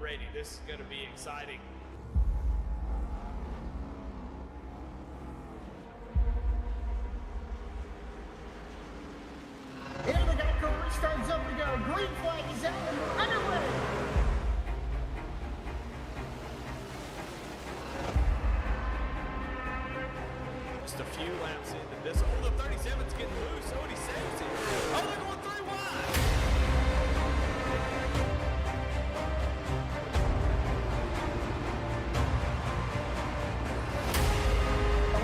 already. This is going to be exciting. And the ARCA restarts up to go. Green flag is out and we're underway. Just a few laps into this. Oh, the 37's getting loose. Oh, and he saves it. Oh, they're going 3 wide.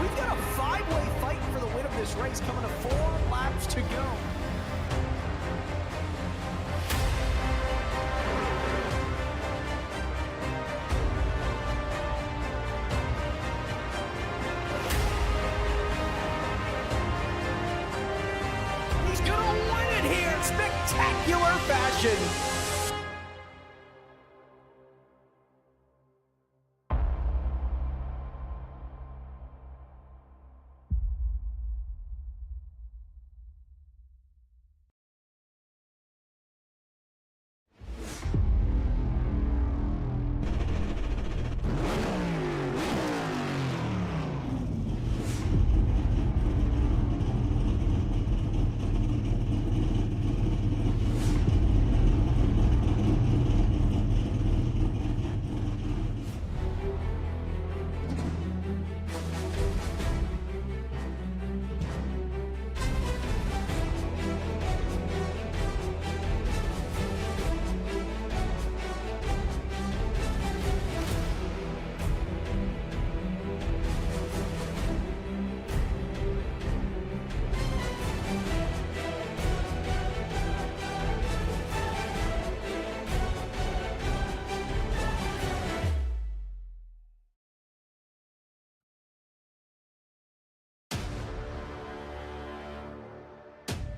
We've got a 5-way fight for the win of this race coming to 4 laps to go. He's gonna win it here in spectacular fashion.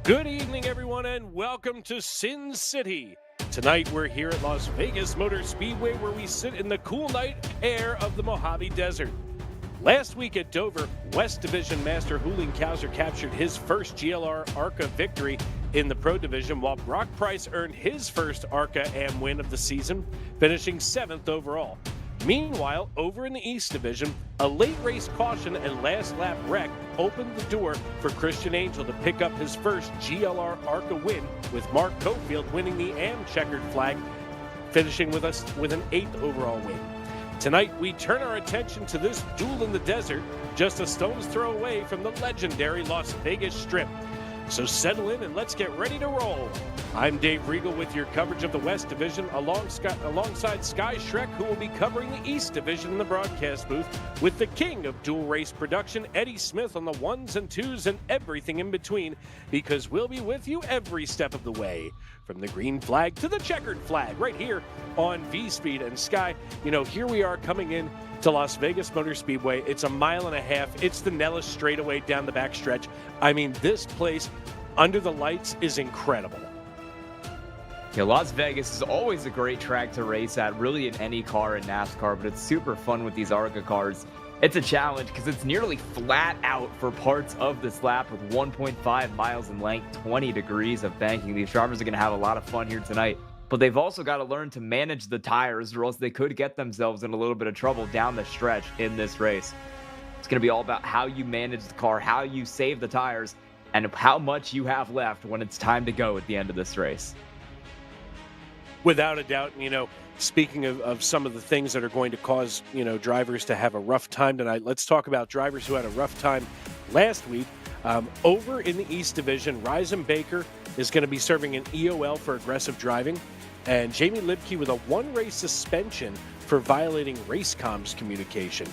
Good evening, everyone, and welcome to Sin City. Tonight, we're here at Las Vegas Motor Speedway, where we sit in the cool night air of the Mojave Desert. Last week at Dover, West Division Master Julian Kauser captured his first GLR ARCA victory in the Pro Division, while Brock Price earned his first ARCA AM win of the season, finishing 7th overall. Meanwhile, over in the East Division, a late race caution and last lap wreck opened the door for Christian Angel to pick up his first GLR ARCA win, with Mark Cofield winning the AM checkered flag, finishing with us with an 8th overall win. Tonight, we turn our attention to this duel in the desert, just a stone's throw away from the legendary Las Vegas Strip. So settle in and let's get ready to roll. I'm Dave Regal with your coverage of the West Division alongside Sky Shrek, who will be covering the East Division in the broadcast booth, with the king of dual race production, Eddie Smith, on the 1s and 2s and everything in between, because we'll be with you every step of the way, from the green flag to the checkered flag, right here on V-Speed. And Sky, here we are coming in to Las Vegas Motor Speedway. It's a mile and a half. It's the Nellis straightaway down the backstretch. I mean, this place under the lights is incredible. Yeah, Las Vegas is always a great track to race at, really in any car in NASCAR, but it's super fun with these ARCA cars. It's a challenge because it's nearly flat out for parts of this lap with 1.5 miles in length, 20 degrees of banking. These drivers are going to have a lot of fun here tonight, but they've also got to learn to manage the tires, or else they could get themselves in a little bit of trouble down the stretch in this race. It's going to be all about how you manage the car, how you save the tires, and how much you have left when it's time to go at the end of this race. Without a doubt, speaking of some of the things that are going to cause, drivers to have a rough time tonight, let's talk about drivers who had a rough time last week. Over in the East Division, Ryzen Baker is going to be serving an EOL for aggressive driving, and Jamie Libke with a 1-race suspension for violating race comms communication.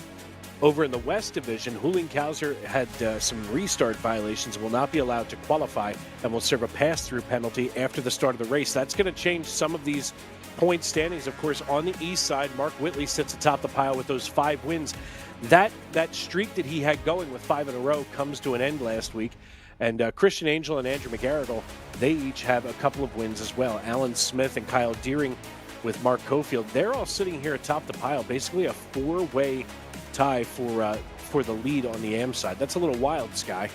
Over in the West Division, Julian Kauser had some restart violations and will not be allowed to qualify and will serve a pass-through penalty after the start of the race. That's going to change some of these point standings. Of course, on the east side, Mark Whitley sits atop the pile with those 5 wins. That streak that he had going with 5 in a row comes to an end last week. And Christian Angel and Andrew McGarrigle, they each have a couple of wins as well. Alan Smith and Kyle Deering with Mark Cofield, they're all sitting here atop the pile, basically a 4-way tie for the lead on the AM side. That's a little wild, Sky.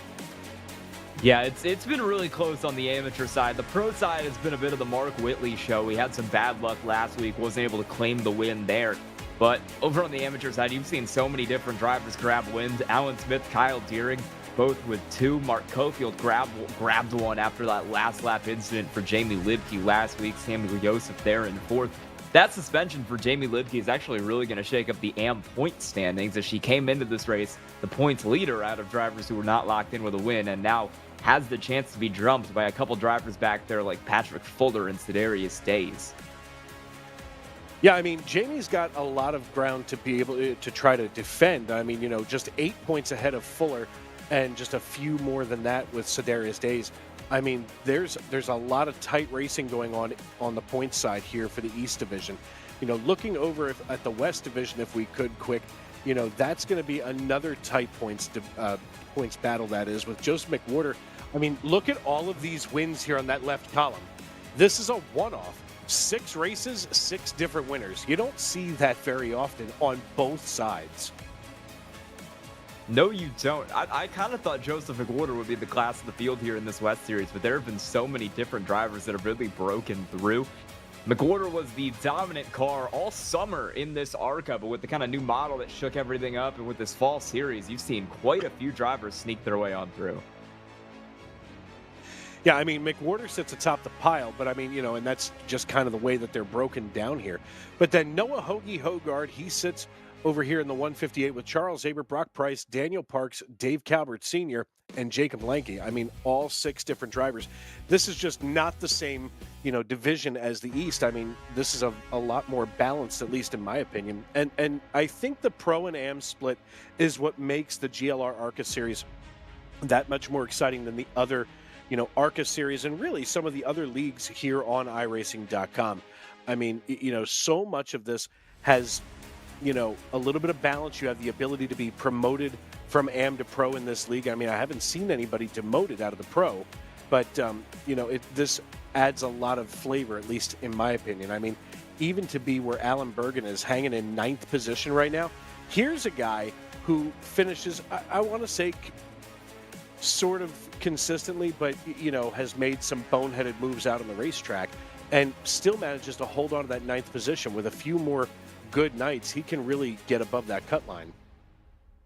Yeah, it's been really close on the amateur side. The pro side has been a bit of the Mark Whitley show. We had some bad luck last week, wasn't able to claim the win there. But over on the amateur side, you've seen so many different drivers grab wins. Alan Smith, Kyle Deering, both with 2. Mark Cofield grabbed one after that last lap incident for Jamie Libke last week. Samuel Joseph there in 4th. That suspension for Jamie Libke is actually really going to shake up the AM point standings, as she came into this race the points leader out of drivers who were not locked in with a win, and now has the chance to be jumped by a couple drivers back there like Patrick Fuller and Sedarius Days. Yeah, I mean, Jamie's got a lot of ground to be able to try to defend. I mean, just 8 points ahead of Fuller and just a few more than that with Sedarius Days. I mean, there's a lot of tight racing going on the points side here for the East Division. Looking over at the West Division, if we could quick, that's going to be another tight points battle, that is, with Joseph McWhorter. I mean, look at all of these wins here on that left column. This is a one-off. 6 races, 6 different winners. You don't see that very often on both sides. No, you don't. I kind of thought Joseph McWhorter would be the class of the field here in this West Series, but there have been so many different drivers that have really broken through. McWhorter was the dominant car all summer in this ARCA, but with the kind of new model that shook everything up, and with this fall series, you've seen quite a few drivers sneak their way on through. Yeah, I mean, McWhorter sits atop the pile, but I mean, and that's just kind of the way that they're broken down here. But then Noah Hoagie Hogard, he sits over here in the 158 with Charles Aber, Brock Price, Daniel Parks, Dave Calvert Sr., and Jacob Lanke. I mean, all 6 different drivers. This is just not the same, division as the East. I mean, this is a lot more balanced, at least in my opinion. And I think the Pro and Am split is what makes the GLR ARCA series that much more exciting than the other ARCA series and really some of the other leagues here on iRacing.com. I mean, so much of this has, a little bit of balance. You have the ability to be promoted from Am to Pro in this league. I mean, I haven't seen anybody demoted out of the Pro, but, this adds a lot of flavor, at least in my opinion. I mean, even to be where Alan Bergen is hanging in 9th position right now, here's a guy who finishes, I want to say, sort of consistently, but has made some boneheaded moves out on the racetrack and still manages to hold on to that 9th position. With a few more good nights, he can really get above that cut line.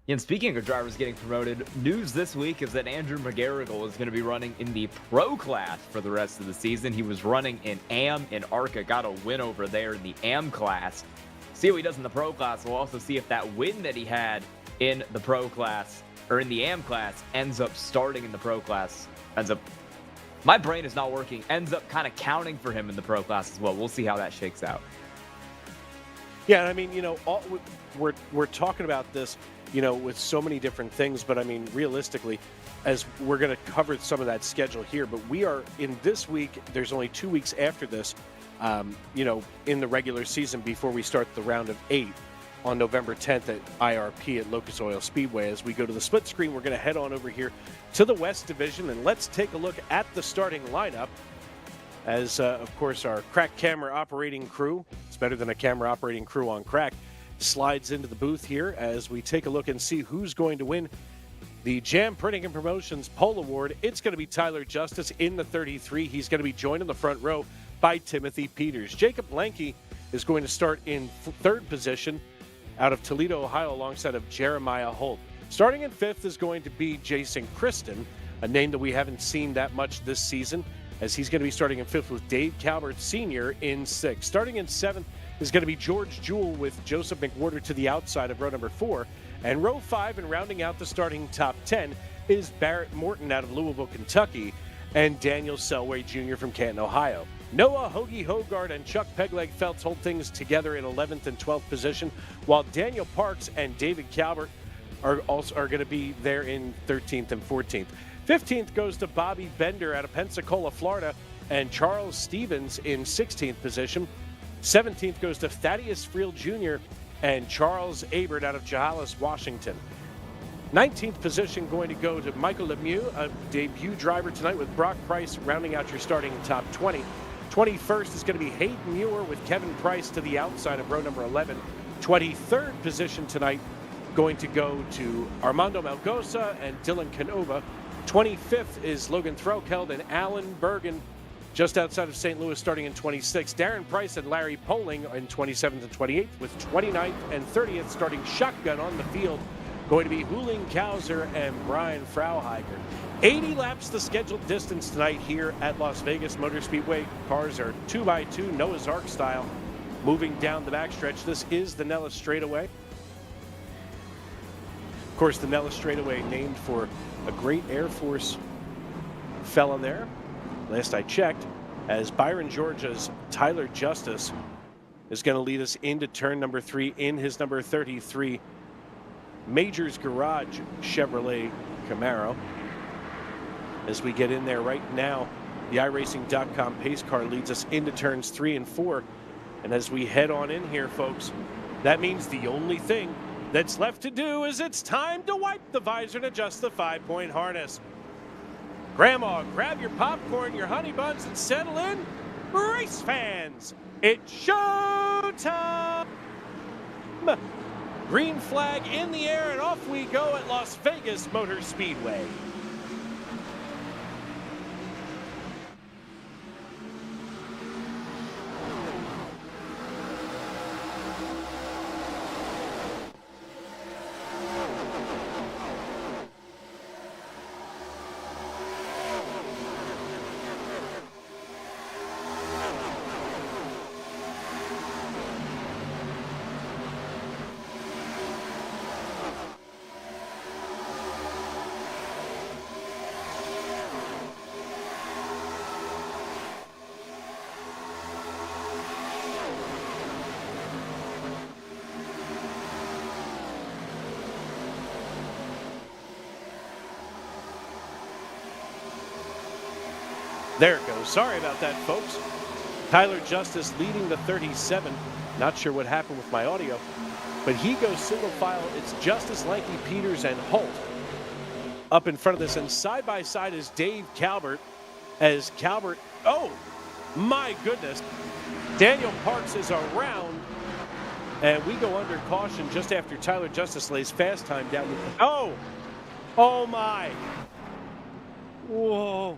And speaking of drivers getting promoted, news this week is that Andrew McGarrigle is going to be running in the Pro class for the rest of the season. He was running in Am in ARCA, got a win over there in the Am class. See how he does in the Pro class. We'll also see if that win that he had in the Pro class or in the AM class ends up starting in the Pro class. My brain is not working. Ends up kind of counting for him in the Pro class as well. We'll see how that shakes out. Yeah, I mean, we're talking about this, with so many different things, but I mean, realistically, as we're going to cover some of that schedule here, but we are in this week, there's only 2 weeks after this, in the regular season before we start the round of 8. On November 10th at IRP at Locust Oil Speedway. As we go to the split screen, we're going to head on over here to the West Division, and let's take a look at the starting lineup as, of course, our crack camera operating crew, it's better than a camera operating crew on crack, slides into the booth here as we take a look and see who's going to win the Jam Printing and Promotions Pole Award. It's going to be Tyler Justice in the 33. He's going to be joined in the front row by Timothy Peters. Jacob Lanke is going to start in 3rd position out of Toledo, Ohio, alongside of Jeremiah Holt. Starting in 5th is going to be Jason Kristen, a name that we haven't seen that much this season, as he's going to be starting in 5th with Dave Calvert Sr. in 6th. Starting in 7th is going to be George Jewell with Joseph McWhorter to the outside of row number 4. And row 5, and rounding out the starting top 10, is Barrett Morton out of Louisville, Kentucky, and Daniel Selway Jr. from Canton, Ohio. Noah Hoagie Hogard and Chuck Pegleg Feltz hold things together in 11th and 12th position, while Daniel Parks and David Calvert are going to be there in 13th and 14th. 15th goes to Bobby Bender out of Pensacola, Florida, and Charles Stevens in 16th position. 17th goes to Thaddeus Friel Jr. and Charles Abert out of Chehalis, Washington. 19th position going to go to Michael Lemieux, a debut driver tonight with Brock Price, rounding out your starting top 20. 21st is going to be Hayden Muir with Kevin Price to the outside of row number 11. 23rd position tonight going to go to Armando Malgosa and Dylan Canova. 25th is Logan Threlkeld and Alan Bergen, just outside of St. Louis, starting in 26th. Darren Price and Larry Poling in 27th and 28th, with 29th and 30th starting shotgun on the field. Going to be Huling Kauser and Brian Frauheiger. 80 laps the scheduled distance tonight here at Las Vegas Motor Speedway. Cars are 2x2 Noah's Ark style, moving down the backstretch. This is the Nellis Straightaway. Of course, the Nellis Straightaway named for a great Air Force fella there, last I checked, as Byron Georgia's Tyler Justice is going to lead us into turn number 3 in his number 33 Majors Garage Chevrolet Camaro. As we get in there right now, the iRacing.com pace car leads us into turns 3 and 4. And as we head on in here, folks, that means the only thing that's left to do is it's time to wipe the visor and adjust the 5-point harness. Grandma, grab your popcorn, your honey buns, and settle in. Race fans, it's showtime! Green flag in the air, and off we go at Las Vegas Motor Speedway. There it goes. Sorry about that, folks. Tyler Justice leading the 37. Not sure what happened with my audio, but he goes single file. It's Justice, Lanky, Peters, and Holt up in front of this. And side by side is Dave Calvert. As Calvert, oh my goodness, Daniel Parks is around. And we go under caution just after Tyler Justice lays fast time down. Oh my. Whoa.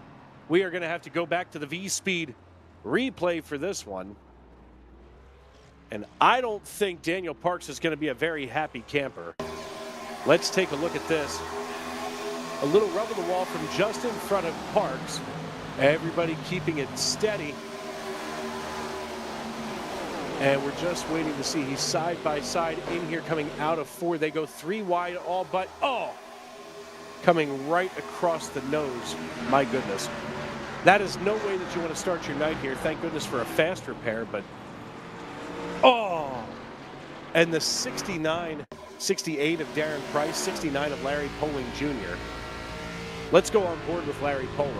We are going to have to go back to the V-Speed replay for this one. And I don't think Daniel Parks is going to be a very happy camper. Let's take a look at this. A little rub of the wall from just in front of Parks. Everybody keeping it steady. And we're just waiting to see. He's side by side in here coming out of 4. They go 3 wide all but, coming right across the nose. My goodness. That is no way that you want to start your night here. Thank goodness for a fast repair, but and the 69, 68 of Darren Price, 69 of Larry Poling Jr. Let's go on board with Larry Poling.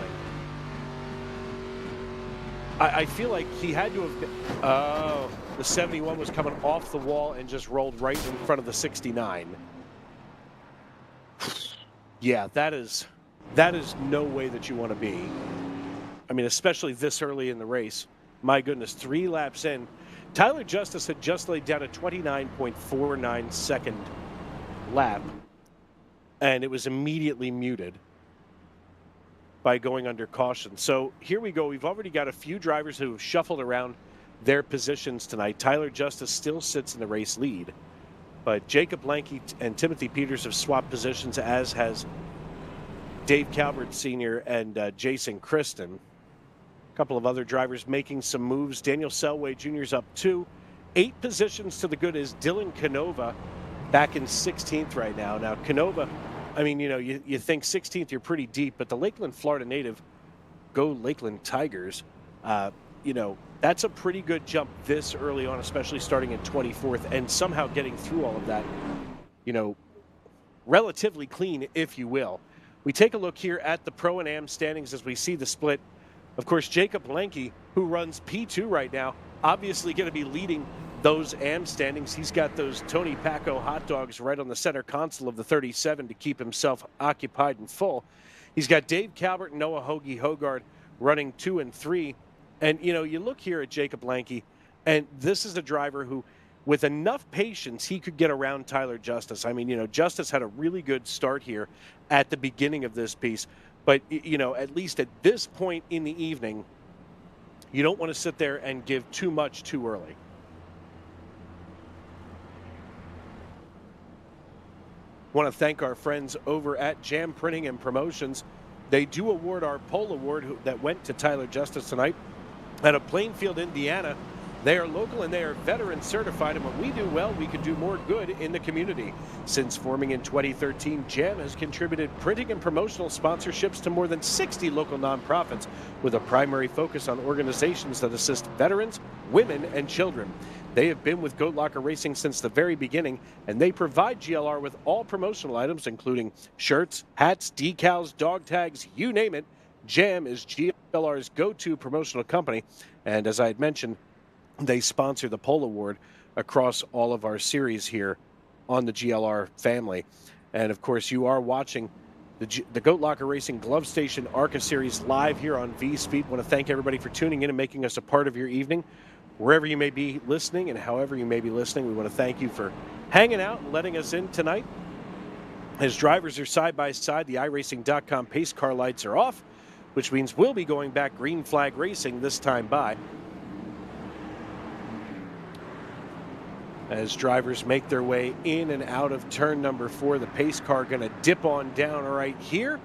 I feel like he had to have been, the 71 was coming off the wall and just rolled right in front of the 69. Yeah, that is no way that you want to be. I mean, especially this early in the race. My goodness, 3 laps in. Tyler Justice had just laid down a 29.49 second lap, and it was immediately muted by going under caution. So here we go. We've already got a few drivers who have shuffled around their positions tonight. Tyler Justice still sits in the race lead, but Jacob Lanky and Timothy Peters have swapped positions, as has Dave Calvert Sr. and Jason Kristen. A couple of other drivers making some moves. Daniel Selway Jr.'s up 2. 8 positions to the good is Dylan Canova back in 16th right now. Now, Canova, I mean, you think 16th, you're pretty deep, but the Lakeland, Florida native, go Lakeland Tigers, that's a pretty good jump this early on, especially starting in 24th and somehow getting through all of that, relatively clean, if you will. We take a look here at the Pro and Am standings as we see the split. Of course, Jacob Lanky, who runs P2 right now, obviously going to be leading those Am standings. He's got those Tony Paco hot dogs right on the center console of the 37 to keep himself occupied and full. He's got Dave Calvert and Noah Hoagie Hogard running 2 and 3. And, you look here at Jacob Lanky, and this is a driver who, with enough patience, he could get around Tyler Justice. I mean, Justice had a really good start here at the beginning of this piece. But, at least at this point in the evening, you don't want to sit there and give too much too early. Want to thank our friends over at Jam Printing and Promotions. They do award our Pole Award that went to Tyler Justice tonight out of Plainfield, Indiana. They are local and they are veteran certified, and when we do well, we can do more good in the community. Since forming in 2013, Jam has contributed printing and promotional sponsorships to more than 60 local nonprofits, with a primary focus on organizations that assist veterans, women, and children. They have been with Goat Locker Racing since the very beginning, and they provide GLR with all promotional items, including shirts, hats, decals, dog tags, you name it. Jam is GLR's go-to promotional company, and as I had mentioned, they sponsor the Pole Award across all of our series here on the GLR family. And of course, you are watching the Goat Locker Racing Glove Station ARCA series live here on V-Speed. I want to thank everybody for tuning in and making us a part of your evening. Wherever you may be listening and however you may be listening, we want to thank you for hanging out and letting us in tonight. As drivers are side by side, the iRacing.com pace car lights are off, which means we'll be going back green flag racing this time by. As drivers make their way in and out of turn number 4, the pace car going to dip on down right here.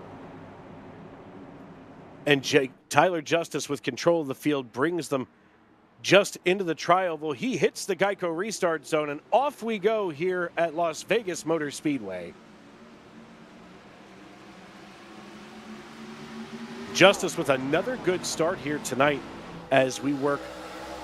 And Tyler Justice, with control of the field, brings them just into the tri-oval. He hits the Geico restart zone, and off we go here at Las Vegas Motor Speedway. Justice with another good start here tonight as we work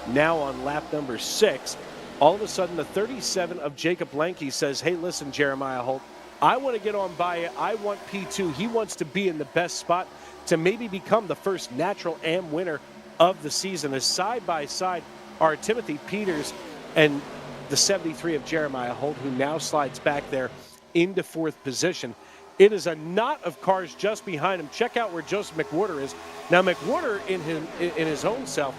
now on lap number 6. All of a sudden, the 37 of Jacob Lanke says, hey, listen, Jeremiah Holt, I want to get on by it. I want P2. He wants to be in the best spot to maybe become the first natural AM winner of the season. As side by side are Timothy Peters and the 73 of Jeremiah Holt, who now slides back there into 4th position. It is a knot of cars just behind him. Check out where Joseph McWhorter is. Now, McWhorter in his own self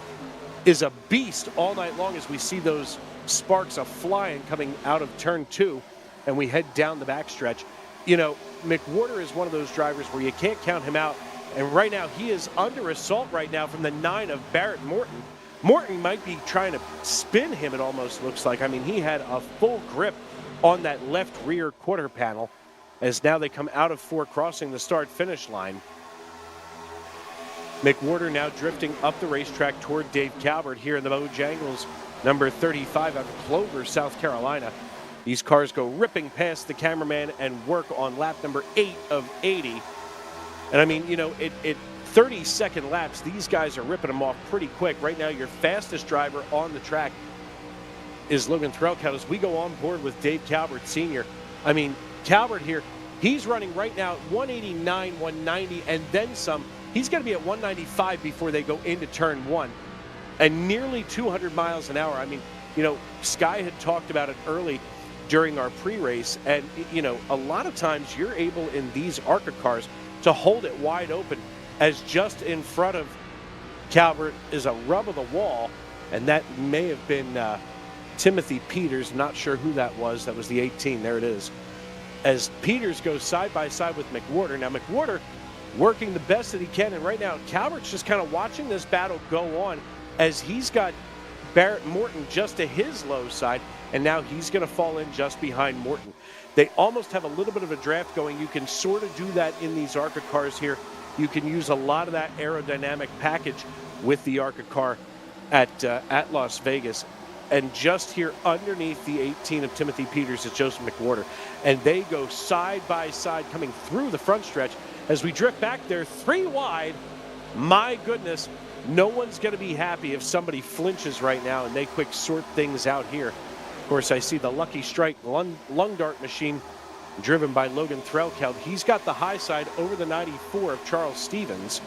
is a beast all night long as we see those sparks of flying coming out of turn 2 and we head down the backstretch. McWhorter is one of those drivers where you can't count him out, and right now he is under assault right now from the 9 of Barrett Morton. Morton might be trying to spin him, it almost looks like. I mean, he had a full grip on that left rear quarter panel as now they come out of 4, crossing the start-finish line. McWhorter now drifting up the racetrack toward Dave Calvert here in the Bojangles number 35 out of Clover, South Carolina. These cars go ripping past the cameraman and work on lap number 8 of 80. And I mean, at 30-second laps, these guys are ripping them off pretty quick. Right now, your fastest driver on the track is Logan Threlkeld as we go on board with Dave Calvert Sr. I mean, Calvert here, he's running right now at 189, 190, and then some. He's going to be at 195 before they go into turn 1. And nearly 200 miles an hour. I mean, Sky had talked about it early during our pre-race. And, a lot of times you're able in these ARCA cars to hold it wide open, as just in front of Calvert is a rub of the wall. And that may have been Timothy Peters. Not sure who that was. That was the 18. There it is. As Peters goes side by side with McWhorter. Now, McWhorter working the best that he can. And right now, Calvert's just kind of watching this battle go on, as he's got Barrett Morton just to his low side, and now he's going to fall in just behind Morton. They almost have a little bit of a draft going. You can sort of do that in these ARCA cars here. You can use a lot of that aerodynamic package with the ARCA car at Las Vegas. And just here underneath the 18 of Timothy Peters is Joseph McWhorter. And they go side by side coming through the front stretch. As we drift back there, 3 wide, my goodness, no one's going to be happy if somebody flinches right now and they quick sort things out here. Of course, I see the Lucky Strike lung dart machine driven by Logan Threlkeld. He's got the high side over the 94 of Charles Stevens.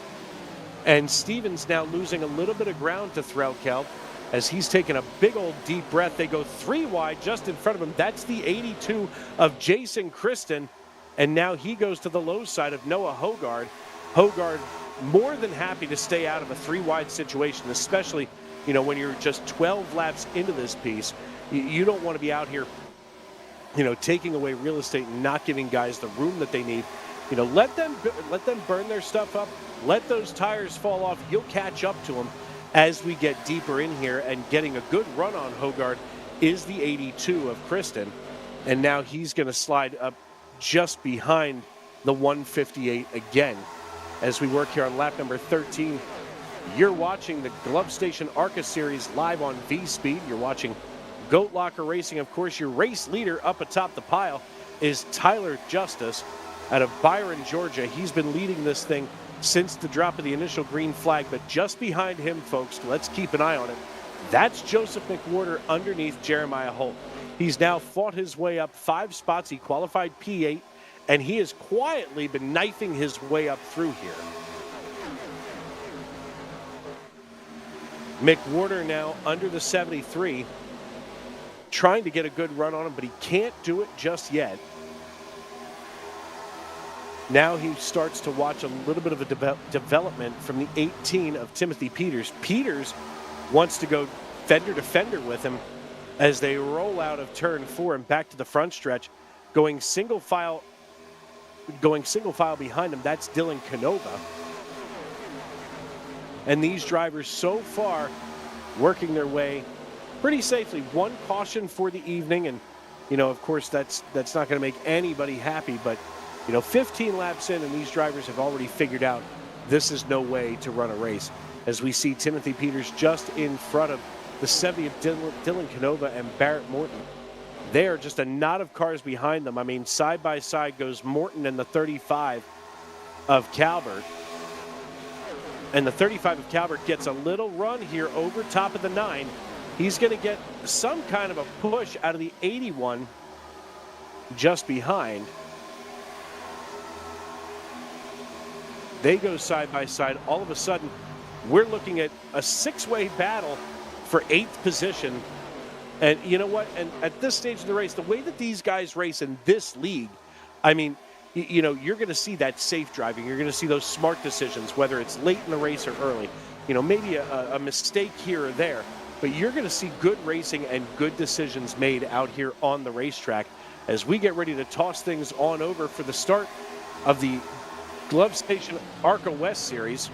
And Stevens now losing a little bit of ground to Threlkeld as he's taking a big old deep breath. They go 3 wide just in front of him. That's the 82 of Jason Kristen. And now he goes to the low side of Noah Hogard. Hogard more than happy to stay out of a 3 wide situation, especially, when you're just 12 laps into this piece. You don't want to be out here, taking away real estate and not giving guys the room that they need let them burn their stuff up. Let those tires fall off. You'll catch up to them as we get deeper in here, and getting a good run on Hogard is the 82 of Kristen. And now he's going to slide up just behind the 158 again. As we work here on lap number 13, you're watching the Glove Station ARCA Series live on V-Speed. You're watching Goat Locker Racing. Of course, your race leader up atop the pile is Tyler Justice out of Byron, Georgia. He's been leading this thing since the drop of the initial green flag, but just behind him, folks, let's keep an eye on it. That's Joseph McWhorter underneath Jeremiah Holt. He's now fought his way up 5 spots. He qualified P8, and he has quietly been knifing his way up through here. McWhorter now under the 73, trying to get a good run on him, but he can't do it just yet. Now he starts to watch a little bit of a development from the 18 of Timothy Peters. Peters wants to go fender to fender with him as they roll out of turn 4 and back to the front stretch, going single file behind him. That's Dylan Canova. And these drivers so far working their way pretty safely. One caution for the evening, and of course that's not going to make anybody happy, but 15 laps in, and these drivers have already figured out this is no way to run a race. As we see Timothy Peters just in front of the 70 of Dylan Canova and Barrett Morton. They are just a knot of cars behind them. I mean, side by side goes Morton and the 35 of Calvert. And the 35 of Calvert gets a little run here over top of the 9. He's going to get some kind of a push out of the 81 just behind. They go side by side. All of a sudden, we're looking at a 6-way battle for 8th position. And you know what? And at this stage of the race, the way that these guys race in this league, I mean, you're going to see that safe driving. You're going to see those smart decisions, whether it's late in the race or early. Maybe a mistake here or there. But you're going to see good racing and good decisions made out here on the racetrack as we get ready to toss things on over for the start of the Glove Station ARCA West Series.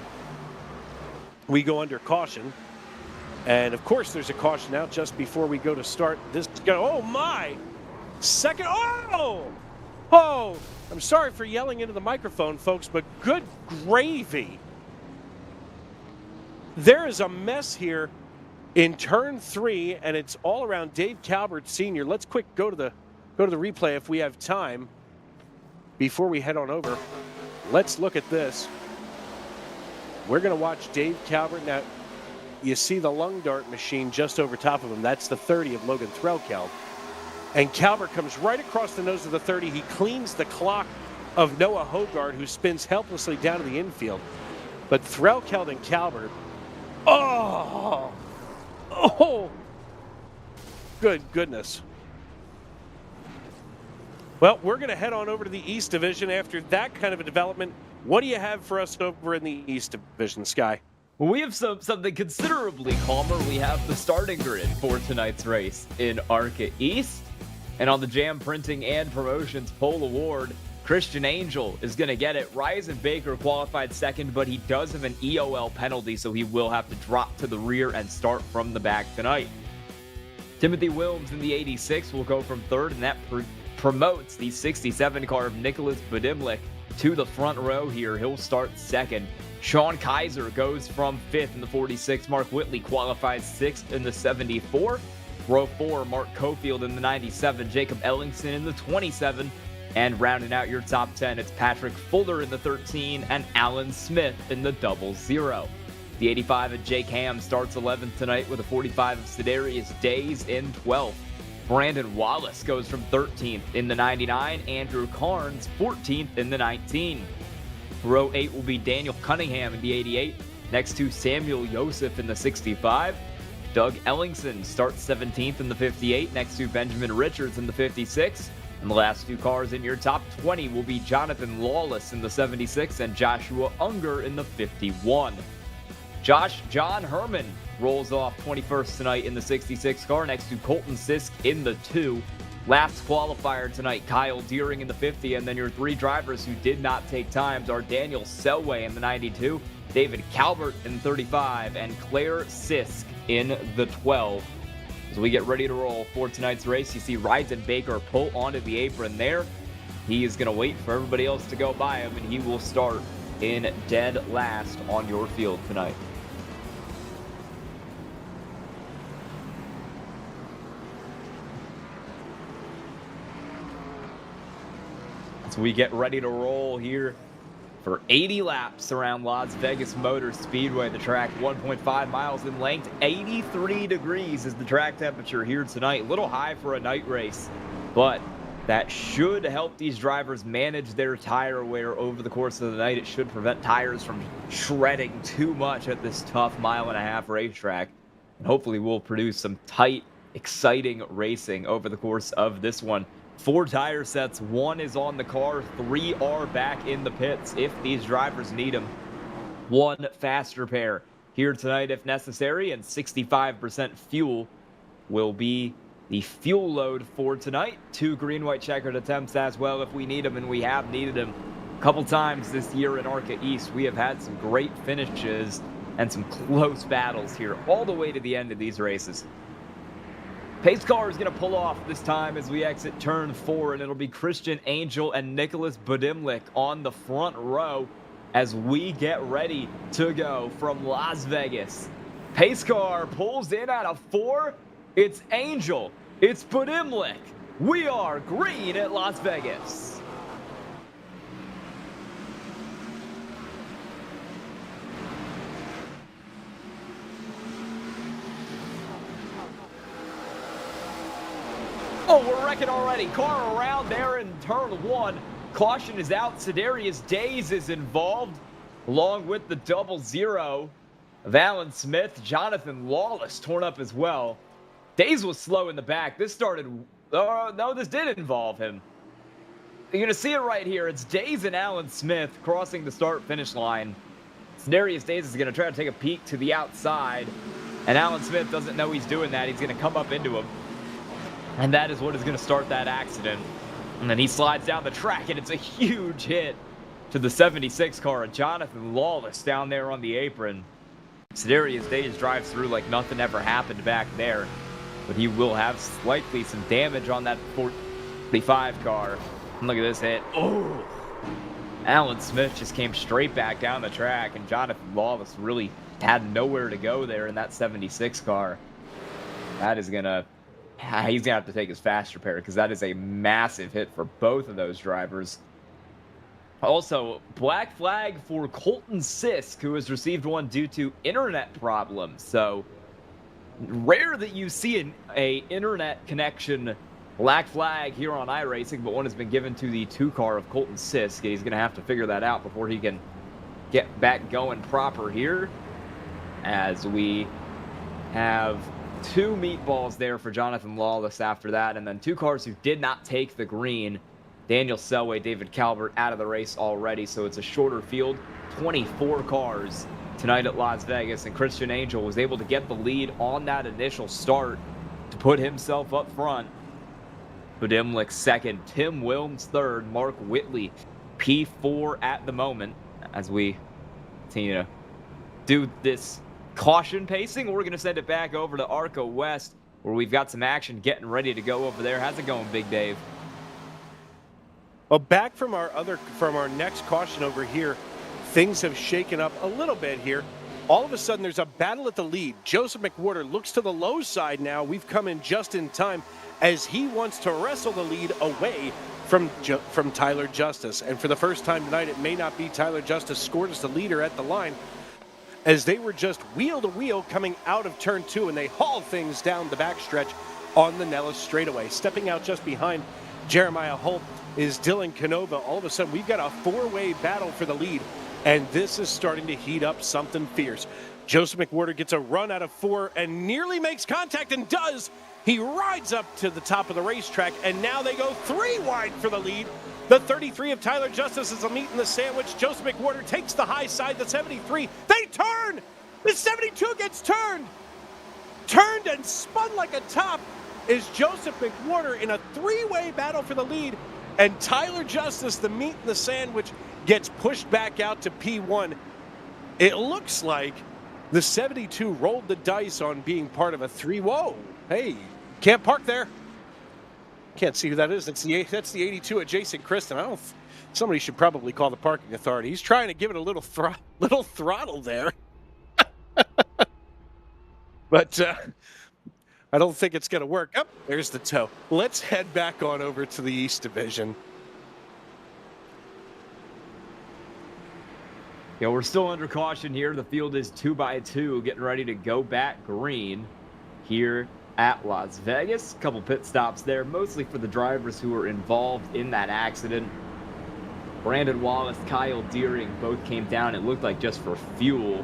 We go under caution. And of course there's a caution out just before we go to start this. Oh my! Second. Oh! I'm sorry for yelling into the microphone, folks, but good gravy. There is a mess here in turn 3, and it's all around Dave Calvert Sr. Let's quick go to the replay if we have time before we head on over. Let's look at this. We're going to watch Dave Calvert. Now, you see the lung dart machine just over top of him. That's the 30 of Logan Threlkeld. And Calvert comes right across the nose of the 30. He cleans the clock of Noah Hogard, who spins helplessly down to the infield. But Threlkeld and Calvert, oh, good goodness. Well, we're going to head on over to the East Division after that kind of a development. What do you have for us over in the East Division, Sky? Well, we have something considerably calmer. We have the starting grid for tonight's race in ARCA East. And on the Jam Printing and Promotions Pole Award, Christian Angel is going to get it. Ryzen Baker qualified second, but he does have an EOL penalty, so he will have to drop to the rear and start from the back tonight. Timothy Wilms in the 86 will go from third, and that promotes the 67 car of Nicholas Budimlik to the front row here. He'll start second. Sean Kaiser goes from fifth in the 46. Mark Whitley qualifies sixth in the 74. Row 4, Mark Cofield in the 97. Jacob Ellingson in the 27. And rounding out your top 10, it's Patrick Fuller in the 13 and Alan Smith in the 00. The 85 of Jake Ham starts 11th tonight with a 45 of Sidarius Days in 12th. Brandon Wallace goes from 13th in the 99. Andrew Carnes 14th in the 19. Row 8 will be Daniel Cunningham in the 88, next to Samuel Yosef in the 65. Doug Ellingson starts 17th in the 58, next to Benjamin Richards in the 56. And the last two cars in your top 20 will be Jonathan Lawless in the 76 and Joshua Unger in the 51. John Herman rolls off 21st tonight in the 66 car, next to Colton Sisk in the 2. last qualifier tonight, Kyle Deering in the 50, and then your 3 drivers who did not take times are Daniel Selway in the 92, David Calvert in the 35, and Claire Sisk in the 12. As we get ready to roll for tonight's race, you see Ryden Baker pull onto the apron there. He is going to wait for everybody else to go by him, and he will start in dead last on your field tonight. As we get ready to roll here for 80 laps around Las Vegas Motor Speedway. The track 1.5 miles in length, 83 degrees is the track temperature here tonight. A little high for a night race, but that should help these drivers manage their tire wear over the course of the night. It should prevent tires from shredding too much at this tough mile-and-a-half racetrack. And hopefully we'll produce some tight, exciting racing over the course of this one. 4 tire sets, 1 is on the car, 3 are back in the pits if these drivers need them. 1 faster pair here tonight if necessary, and 65% fuel will be the fuel load for tonight. 2 green-white checkered attempts as well if we need them, and we have needed them a couple times this year in ARCA East. We have had some great finishes and some close battles here all the way to the end of these races. Pace car is going to pull off this time as we exit turn 4, and it'll be Christian Angel and Nicholas Budimlik on the front row as we get ready to go from Las Vegas. Pace car pulls in out of 4. It's Angel. It's Budimlik. We are green at Las Vegas. Oh, we're wrecking already. Car around there in turn 1. Caution is out. Sedarius Days is involved, along with the 00 of Alan Smith. Jonathan Lawless torn up as well. Days was slow in the back. This started... no, this did involve him. You're going to see it right here. It's Days and Alan Smith crossing the start-finish line. Sedarius Days is going to try to take a peek to the outside, and Alan Smith doesn't know he's doing that. He's going to come up into him. And that is what is going to start that accident. And then he slides down the track, and it's a huge hit to the 76 car. Jonathan Lawless down there on the apron. Sedarius Days drives through like nothing ever happened back there. But he will have slightly some damage on that 45 car. And look at this hit. Oh! Alan Smith just came straight back down the track, and Jonathan Lawless really had nowhere to go there in that 76 car. That is going to... He's going to have to take his fast repair because that is a massive hit for both of those drivers. Also, black flag for Colton Sisk, who has received one due to internet problems. So, rare that you see an internet connection black flag here on iRacing, but one has been given to the 2 car of Colton Sisk. He's going to have to figure that out before he can get back going proper here. As we have 2 meatballs there for Jonathan Lawless after that, and then 2 cars who did not take the green. Daniel Selway, David Calvert out of the race already, so it's a shorter field. 24 cars tonight at Las Vegas, and Christian Angel was able to get the lead on that initial start to put himself up front. Budimlik second, Tim Wilms third, Mark Whitley P4 at the moment. As we continue to do this caution pacing, we're going to send it back over to ARCA West, where we've got some action getting ready to go over there. How's it going, Big Dave? Well, back from our next caution over here, things have shaken up a little bit here. All of a sudden, there's a battle at the lead. Joseph McWhorter looks to the low side now. We've come in just in time as he wants to wrestle the lead away from Tyler Justice. And for the first time tonight, it may not be Tyler Justice scored as the leader at the line, as they were just wheel to wheel coming out of turn 2, and they haul things down the backstretch on the Nellis straightaway. Stepping out just behind Jeremiah Holt is Dylan Canova. All of a sudden, we've got a 4-way battle for the lead, and this is starting to heat up something fierce. Joseph McWhorter gets a run out of 4 and nearly makes contact, and does. He rides up to the top of the racetrack, and now they go 3 wide for the lead. The 33 of Tyler Justice is a meat in the sandwich. Joseph McWhorter takes the high side. The 73, they turn! The 72 gets turned and spun like a top. is Joseph McWhorter in a three-way battle for the lead, and Tyler Justice, the meat in the sandwich, gets pushed back out to P1. It looks like the 72 rolled the dice on being part of a three. Whoa, hey, can't park there. Can't see who that is. That's the 82 at Jason Kristen. Somebody should probably call the parking authority. He's trying to give it a little throttle there. But I don't think it's going to work. Oh, there's the tow. Let's head back on over to the East Division. Yeah, we're still under caution here. The field is 2x2, getting ready to go back green here at Las Vegas. A couple pit stops there, mostly for the drivers who were involved in that accident. Brandon Wallace, Kyle Deering both came down, it looked like, just for fuel.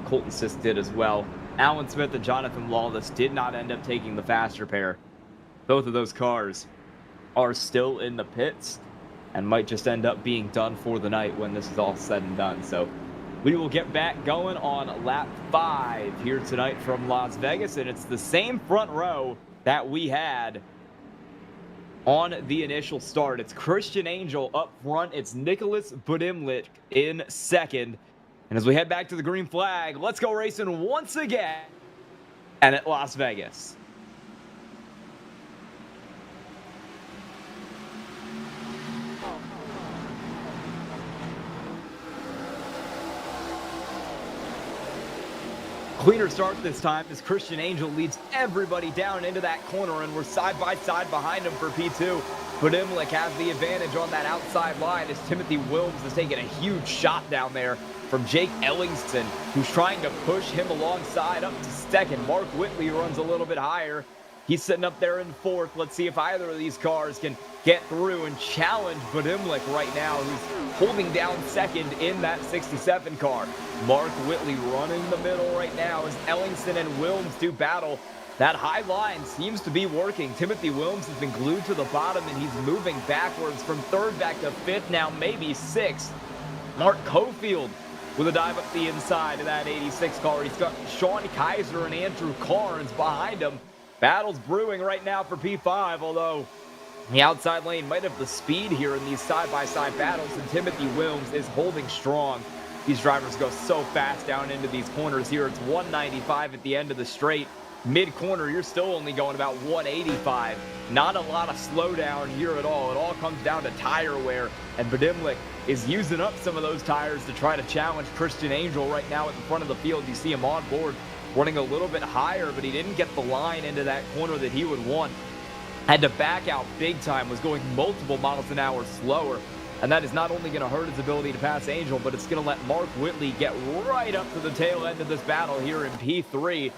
Colton Sisk did as well. Alan Smith and Jonathan Lawless did not end up taking the faster pair. Both of those cars are still in the pits and might just end up being done for the night when this is all said and done. So we will get back going on lap 5 here tonight from Las Vegas, and it's the same front row that we had on the initial start. It's Christian Angel up front. It's Nicholas Budimlich in second. And as we head back to the green flag, let's go racing once again and at Las Vegas. Cleaner start this time as Christian Angel leads everybody down into that corner, and we're side by side behind him for P2. Budimlich has the advantage on that outside line as Timothy Wilms is taking a huge shot down there from Jake Ellingston, who's trying to push him alongside up to second. Mark Whitley runs a little bit higher. He's sitting up there in fourth. Let's see if either of these cars can get through and challenge Budimlich right now, who's holding down second in that 67 car. Mark Whitley running the middle right now as Ellingston and Wilms do battle. That high line seems to be working. Timothy Wilms has been glued to the bottom, and he's moving backwards from third back to fifth, now maybe sixth. Mark Cofield with a dive up the inside of that 86 car. He's got Sean Kaiser and Andrew Carnes behind him. Battle's brewing right now for P5, although the outside lane might have the speed here in these side-by-side battles, and Timothy Wilms is holding strong. These drivers go so fast down into these corners here. It's 195 at the end of the straight. Mid-corner, you're still only going about 185. Not a lot of slowdown here at all. It all comes down to tire wear, and Budimlich is using up some of those tires to try to challenge Christian Angel right now at the front of the field. You see him on board running a little bit higher, but he didn't get the line into that corner that he would want. Had to back out big time, was going multiple miles an hour slower, and that is not only going to hurt his ability to pass Angel, but it's going to let Mark Whitley get right up to the tail end of this battle here in P3.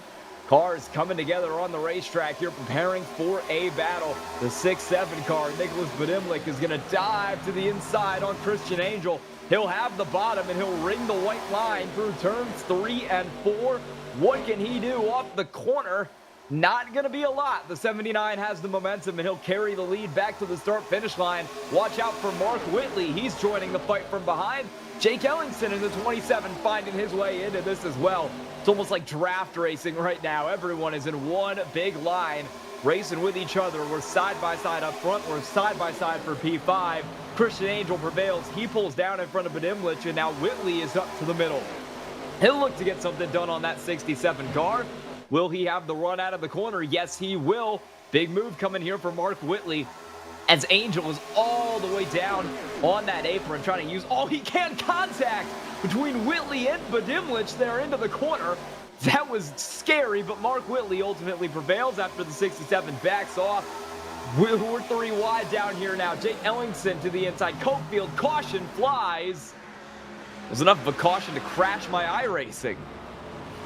Cars coming together on the racetrack here, preparing for a battle. The 6-7 car, Nicholas Budimlich, is going to dive to the inside on Christian Angel. He'll have the bottom, and he'll ring the white line through turns 3 and 4. What can he do off the corner? Not going to be a lot. The 79 has the momentum, and he'll carry the lead back to the start-finish line. Watch out for Mark Whitley. He's joining the fight from behind. Jake Ellingston in the 27 finding his way into this as well. It's almost like draft racing right now. Everyone is in one big line, racing with each other. We're side-by-side up front. We're side-by-side for P5. Christian Angel prevails. He pulls down in front of Budimlich, and now Whitley is up to the middle. He'll look to get something done on that 67 car. Will he have the run out of the corner? Yes, he will. Big move coming here for Mark Whitley, as Angel is all the way down on that apron, trying to use all he can. Contact between Whitley and Budimlich there into the corner. That was scary, but Mark Whitley ultimately prevails after the 67 backs off. We're 3 wide down here now. Jake Ellingston to the inside. Cofield, caution flies. There's enough of a caution to crash my iRacing.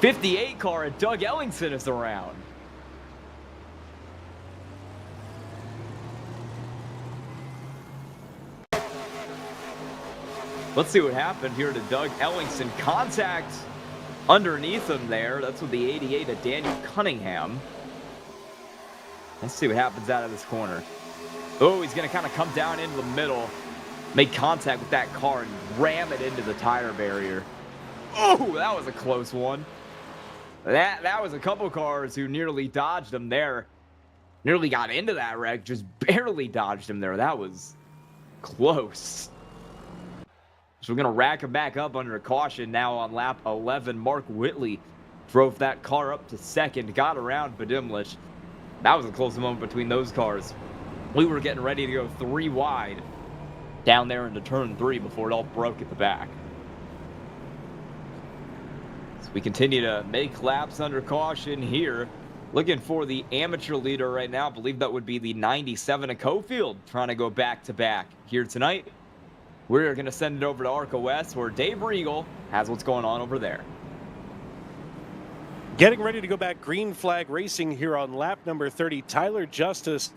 58 car and Doug Ellingston is around. Let's see what happened here to Doug Ellingston. Contact underneath him there. That's with the 88 of Daniel Cunningham. Let's see what happens out of this corner. Oh, he's going to kind of come down into the middle, make contact with that car, and ram it into the tire barrier. Oh, that was a close one. That was a couple cars who nearly dodged him there. Nearly got into that wreck, just barely dodged him there. That was close. So we're going to rack him back up under caution now on lap 11. Mark Whitley drove that car up to second, got around Badimlich. That was a close moment between those cars. We were getting ready to go 3 wide down there into turn 3 before it all broke at the back. So we continue to make laps under caution here. Looking for the amateur leader right now. I believe that would be the 97 of Cofield, trying to go back-to-back here tonight. We're going to send it over to ARCA West, where Dave Regal has what's going on over there. Getting ready to go back, green flag racing here on lap number 30. Tyler Justice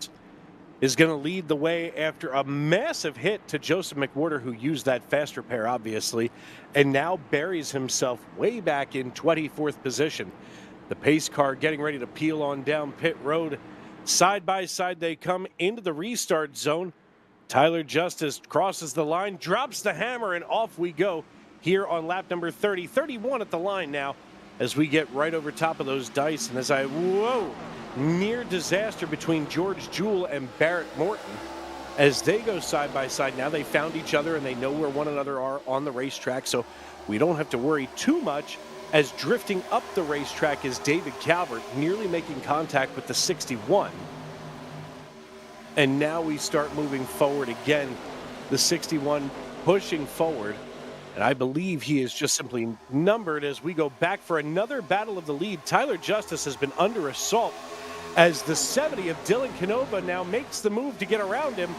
is going to lead the way after a massive hit to Joseph McWhorter, who used that faster pair, obviously, and now buries himself way back in 24th position. The pace car getting ready to peel on down pit road. Side by side they come into the restart zone. Tyler Justice crosses the line, drops the hammer, and off we go here on lap number 30. 31 at the line now as we get right over top of those dice. And as near disaster between George Jewell and Barrett Morton as they go side by side. Now they found each other and they know where one another are on the racetrack, so we don't have to worry too much. As drifting up the racetrack is David Calvert, nearly making contact with the 61. And now we start moving forward again. The 61 pushing forward. And I believe he is just simply numbered as we go back for another battle of the lead. Tyler Justice has been under assault as the 70 of Dylan Canova now makes the move to get around him.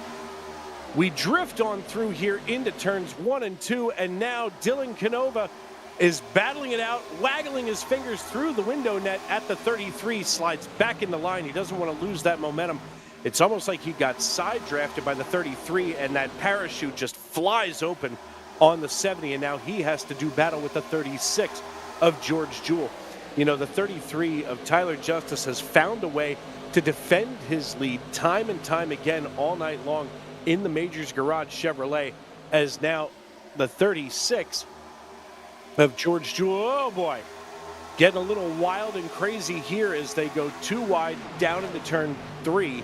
We drift on through here into turns 1 and 2, and now Dylan Canova is battling it out, waggling his fingers through the window net at the 33, slides back in the line. He doesn't want to lose that momentum. It's almost like he got side drafted by the 33, and that parachute just flies open on the 70, and now he has to do battle with the 36 of George Jewell. You know, the 33 of Tyler Justice has found a way to defend his lead time and time again all night long in the Majors Garage Chevrolet, as now the 36 of George Jewell, oh boy, getting a little wild and crazy here as they go 2 wide down into turn 3.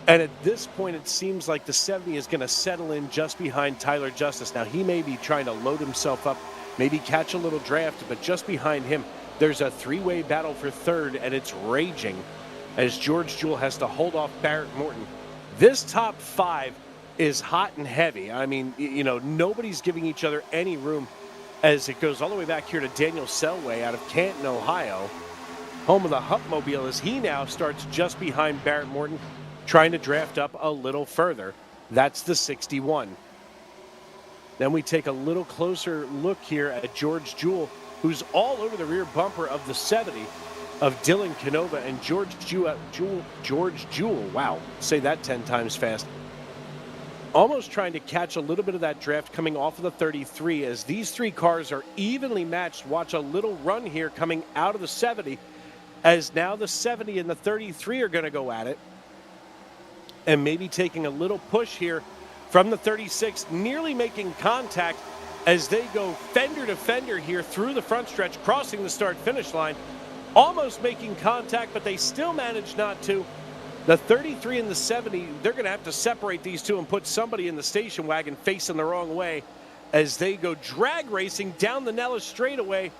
And at this point, it seems like the 70 is going to settle in just behind Tyler Justice. Now, he may be trying to load himself up, maybe catch a little draft, but just behind him, there's a 3-way battle for third, and it's raging as George Jewell has to hold off Barrett Morton. This top 5 is hot and heavy. I mean, you know, nobody's giving each other any room as it goes all the way back here to Daniel Selway out of Canton, Ohio, home of the Hupmobile, as he now starts just behind Barrett Morton, trying to draft up a little further. That's the 61. Then we take a little closer look here at George Jewell, who's all over the rear bumper of the 70 of Dylan Canova, and George Jewell, wow, say that 10 times fast. Almost trying to catch a little bit of that draft coming off of the 33 as these 3 cars are evenly matched. Watch a little run here coming out of the 70 as now the 70 and the 33 are going to go at it. And maybe taking a little push here from the 36, nearly making contact as they go fender to fender here through the front stretch, crossing the start-finish line, almost making contact, but they still manage not to. The 33 and the 70, they're going to have to separate these two and put somebody in the station wagon facing the wrong way as they go drag racing down the Nellis straightaway.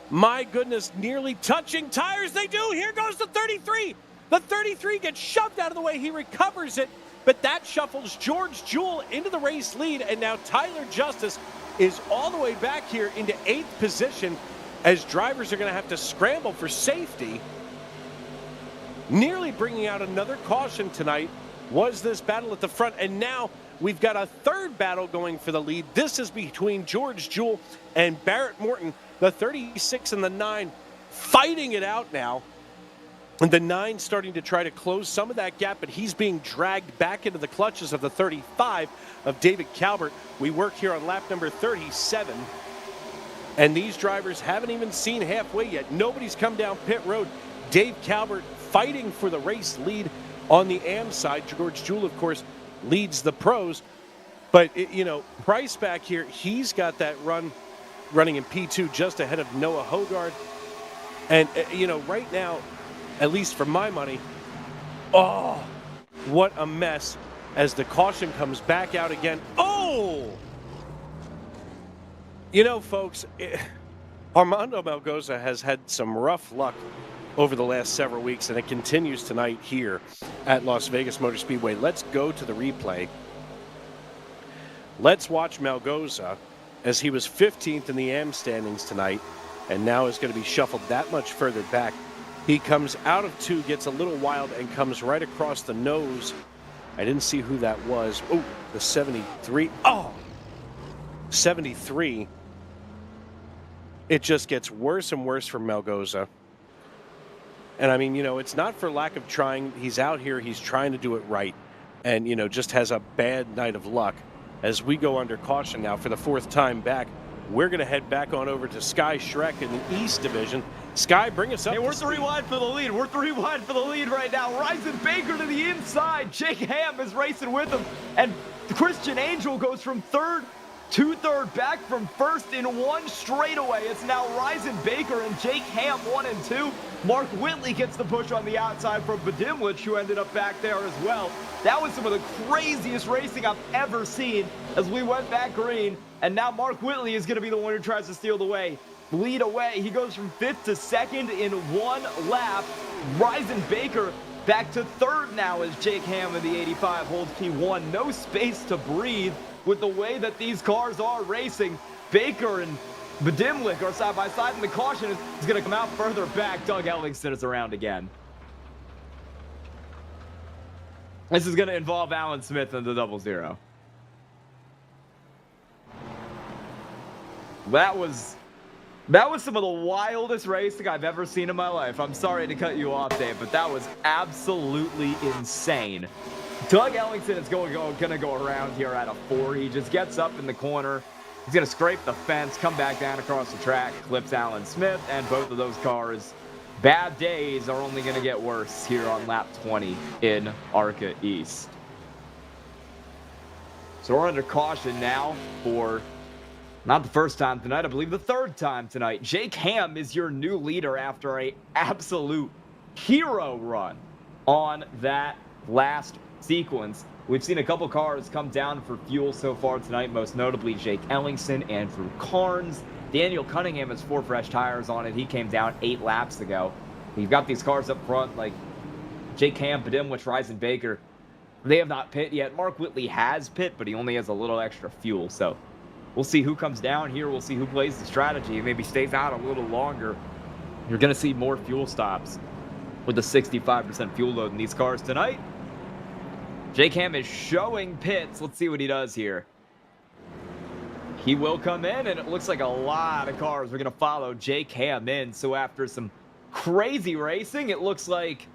My goodness, nearly touching tires. They do. Here goes the 33. The 33 gets shoved out of the way. He recovers it, but that shuffles George Jewell into the race lead, and now Tyler Justice is all the way back here into 8th position as drivers are going to have to scramble for safety. Nearly bringing out another caution tonight was this battle at the front, and now we've got a third battle going for the lead. This is between George Jewell and Barrett Morton, the 36 and the 9 fighting it out now. And the 9 starting to try to close some of that gap, but he's being dragged back into the clutches of the 35 of David Calvert. We work here on lap number 37, and these drivers haven't even seen halfway yet. Nobody's come down pit road. Dave Calvert fighting for the race lead on the AM side. George Jewell, of course, leads the pros. But, you know, Price back here, he's got that run running in P2 just ahead of Noah Hogard. And, right now, at least for my money, oh, what a mess as the caution comes back out again. Oh! Folks, Armando Melgoza has had some rough luck over the last several weeks, and it continues tonight here at Las Vegas Motor Speedway. Let's go to the replay. Let's watch Melgoza as he was 15th in the AM standings tonight and now is going to be shuffled that much further back. He comes out of 2, gets a little wild, and comes right across the nose. I didn't see who that was. Oh, the 73. Oh, 73. It just gets worse and worse for Melgoza. And I mean, it's not for lack of trying. He's out here, he's trying to do it right. And, just has a bad night of luck. As we go under caution now for the 4th time back, we're going to head back on over to Sky Shrek in the East Division. Sky, bring us up. Hey, we're 3 wide for the lead. We're 3 wide for the lead right now. Ryzen Baker to the inside. Jake Ham is racing with him. And Christian Angel goes from 3rd to 3rd, back from 1st in 1 straightaway. It's now Ryzen Baker and Jake Ham 1 and 2. Mark Whitley gets the push on the outside from Badimlich, who ended up back there as well. That was some of the craziest racing I've ever seen as we went back green. And now Mark Whitley is going to be the one who tries to steal the lead away. He goes from 5th to 2nd in 1 lap. Ryzen Baker back to 3rd now as Jake Ham in the 85 holds P1. No space to breathe with the way that these cars are racing. Baker and Badimlich are side by side, and the caution is going to come out further back. Doug Ellingson is around again. This is going to involve Alan Smith and the 00. That was some of the wildest racing I've ever seen in my life. I'm sorry to cut you off, Dave, but that was absolutely insane. Doug Ellingson is going to go around here at a 4. He just gets up in the corner. He's going to scrape the fence, come back down across the track, clips Alan Smith, and both of those cars' bad days are only going to get worse here on lap 20 in ARCA East. So we're under caution now for not the first time tonight, I believe the 3rd time tonight. Jake Ham is your new leader after an absolute hero run on that last sequence. We've seen a couple cars come down for fuel so far tonight, most notably Jake Ellingson, Andrew Carnes. Daniel Cunningham has 4 fresh tires on it. He came down 8 laps ago. You've got these cars up front like Jake Ham, Badimlich, Ryzen Baker. They have not pit yet. Mark Whitley has pit, but he only has a little extra fuel. So we'll see who comes down here. We'll see who plays the strategy. Maybe stays out a little longer. You're going to see more fuel stops with the 65% fuel load in these cars tonight. Jake Ham is showing pits. Let's see what he does here. He will come in, and it looks like a lot of cars are going to follow Jake Ham in. So after some crazy racing, it looks like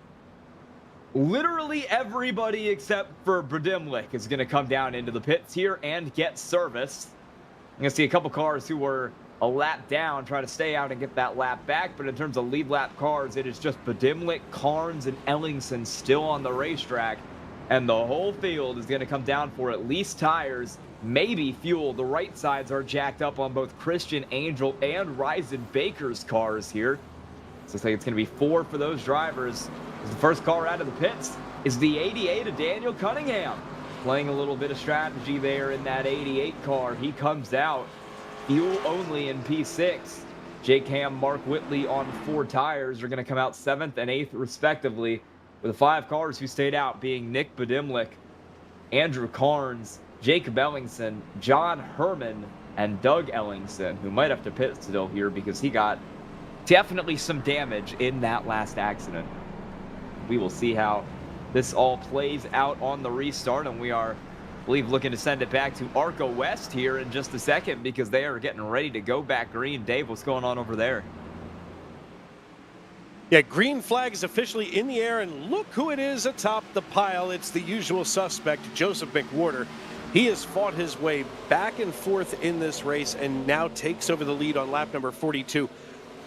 literally everybody except for Badimlich is going to come down into the pits here and get service. I'm going to see a couple cars who were a lap down try to stay out and get that lap back. But in terms of lead lap cars, it is just Badimlich, Carnes, and Ellingson still on the racetrack. And the whole field is going to come down for at least tires, maybe fuel. The right sides are jacked up on both Christian Angel and Ryzen Baker's cars here. So looks like it's going to be 4 for those drivers. The first car out of the pits is the 88 of Daniel Cunningham. Playing a little bit of strategy there in that 88 car. He comes out fuel only in P6. Jake Ham, Mark Whitley on 4 tires are going to come out 7th and 8th respectively, with the 5 cars who stayed out being Nick Badimlich, Andrew Carnes, Jacob Ellingson, John Herman, and Doug Ellingson, who might have to pit still here because he got definitely some damage in that last accident. We will see how this all plays out on the restart, and we are, I believe, looking to send it back to ARCA West here in just a second because they are getting ready to go back green. Dave, what's going on over there? Yeah, green flag is officially in the air, and look who it is atop the pile. It's the usual suspect, Joseph McWhorter. He has fought his way back and forth in this race and now takes over the lead on lap number 42.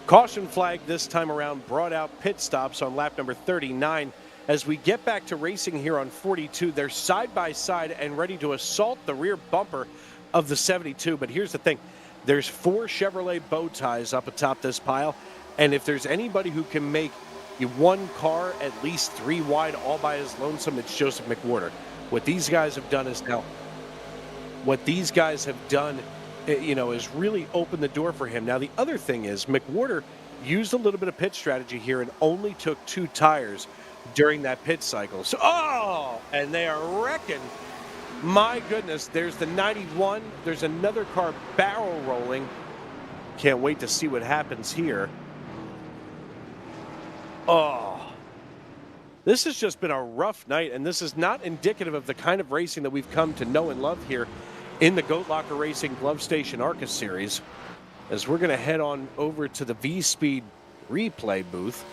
Caution flag this time around brought out pit stops on lap number 39. As we get back to racing here on 42, they're side by side and ready to assault the rear bumper of the 72. But here's the thing. There's 4 Chevrolet bow ties up atop this pile, and if there's anybody who can make one car at least 3 wide all by his lonesome, it's Joseph McWhorter. What these guys have done is is really open the door for him. Now, the other thing is McWhorter used a little bit of pit strategy here and only took 2 tires during that pit cycle. So, and they are wrecking. My goodness, there's the 91. There's another car barrel rolling. Can't wait to see what happens here. Oh, this has just been a rough night, and this is not indicative of the kind of racing that we've come to know and love here in the Goat Locker Racing Glove Station ARCA series, as we're going to head on over to the V-Speed replay booth.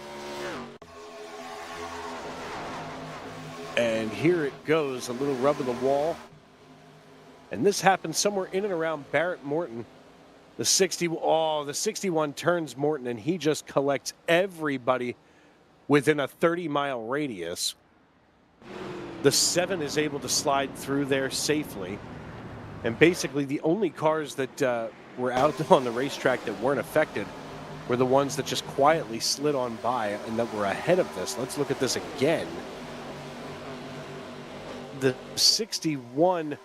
And here it goes, a little rub of the wall. And this happens somewhere in and around Barrett Morton. The 61 turns Morton, and he just collects everybody within a 30-mile radius. The 7 is able to slide through there safely. And basically the only cars that were out on the racetrack that weren't affected were the ones that just quietly slid on by and that were ahead of this. Let's look at this again. The 61,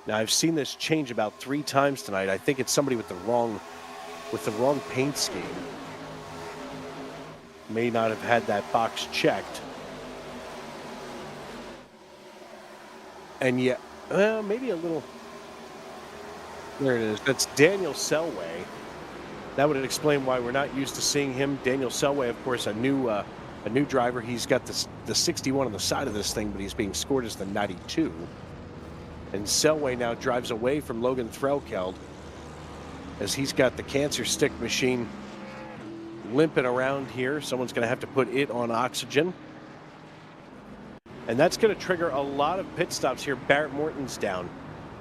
now I've seen this change about 3 times tonight. I think it's somebody with the wrong paint scheme. May not have had that box checked. And yet, well, maybe a little. There it is. That's Daniel Selway. That would explain why we're not used to seeing him. Daniel Selway, of course, a new driver. He's got the 61 on the side of this thing, but he's being scored as the 92. And Selway now drives away from Logan Threlkeld as he's got the cancer stick machine limping around here. Someone's going to have to put it on oxygen. And that's going to trigger a lot of pit stops here. Barrett Morton's down.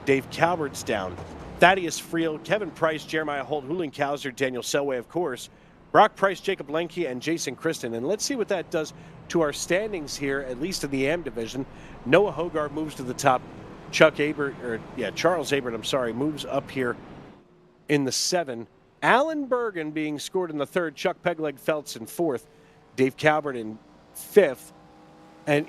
Dave Calvert's down. Thaddeus Friel, Kevin Price, Jeremiah Holt, Julian Kauser, Daniel Selway, of course, Brock Price, Jacob Lenke, and Jason Kristen. And let's see what that does to our standings here, at least in the AM division. Noah Hogarth moves to the top. Charles Abert, moves up here in the 7. Alan Bergen being scored in the 3rd. Chuck Pegleg Feltz in 4th. Dave Calvert in 5th. And,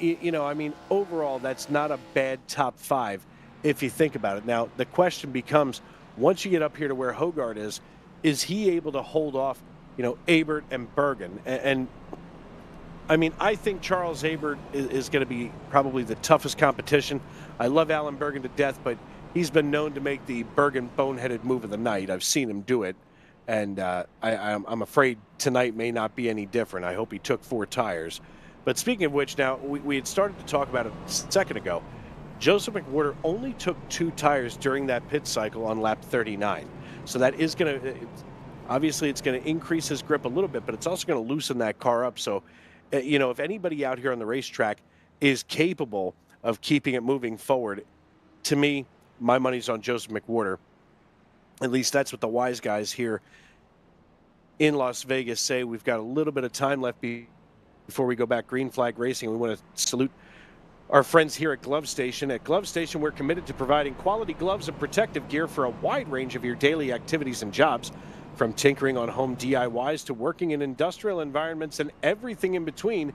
overall, that's not a bad top 5 if you think about it. Now, the question becomes, once you get up here to where Hogarth is he able to hold off, Abert and Bergen? And I think Charles Abert is going to be probably the toughest competition. I love Alan Bergen to death, but he's been known to make the Bergen boneheaded move of the night. I've seen him do it, and I'm afraid tonight may not be any different. I hope he took 4 tires. But speaking of which, now, we had started to talk about it a second ago. Joseph McWhorter only took 2 tires during that pit cycle on lap 39. So that is going to, obviously it's going to increase his grip a little bit, but it's also going to loosen that car up. So, if anybody out here on the racetrack is capable of keeping it moving forward, to me, my money's on Joseph McWhorter. At least that's what the wise guys here in Las Vegas say. We've got a little bit of time left before we go back green flag racing. We want to salute our friends here at Glove Station. At Glove Station, we're committed to providing quality gloves and protective gear for a wide range of your daily activities and jobs, from tinkering on home DIYs to working in industrial environments and everything in between.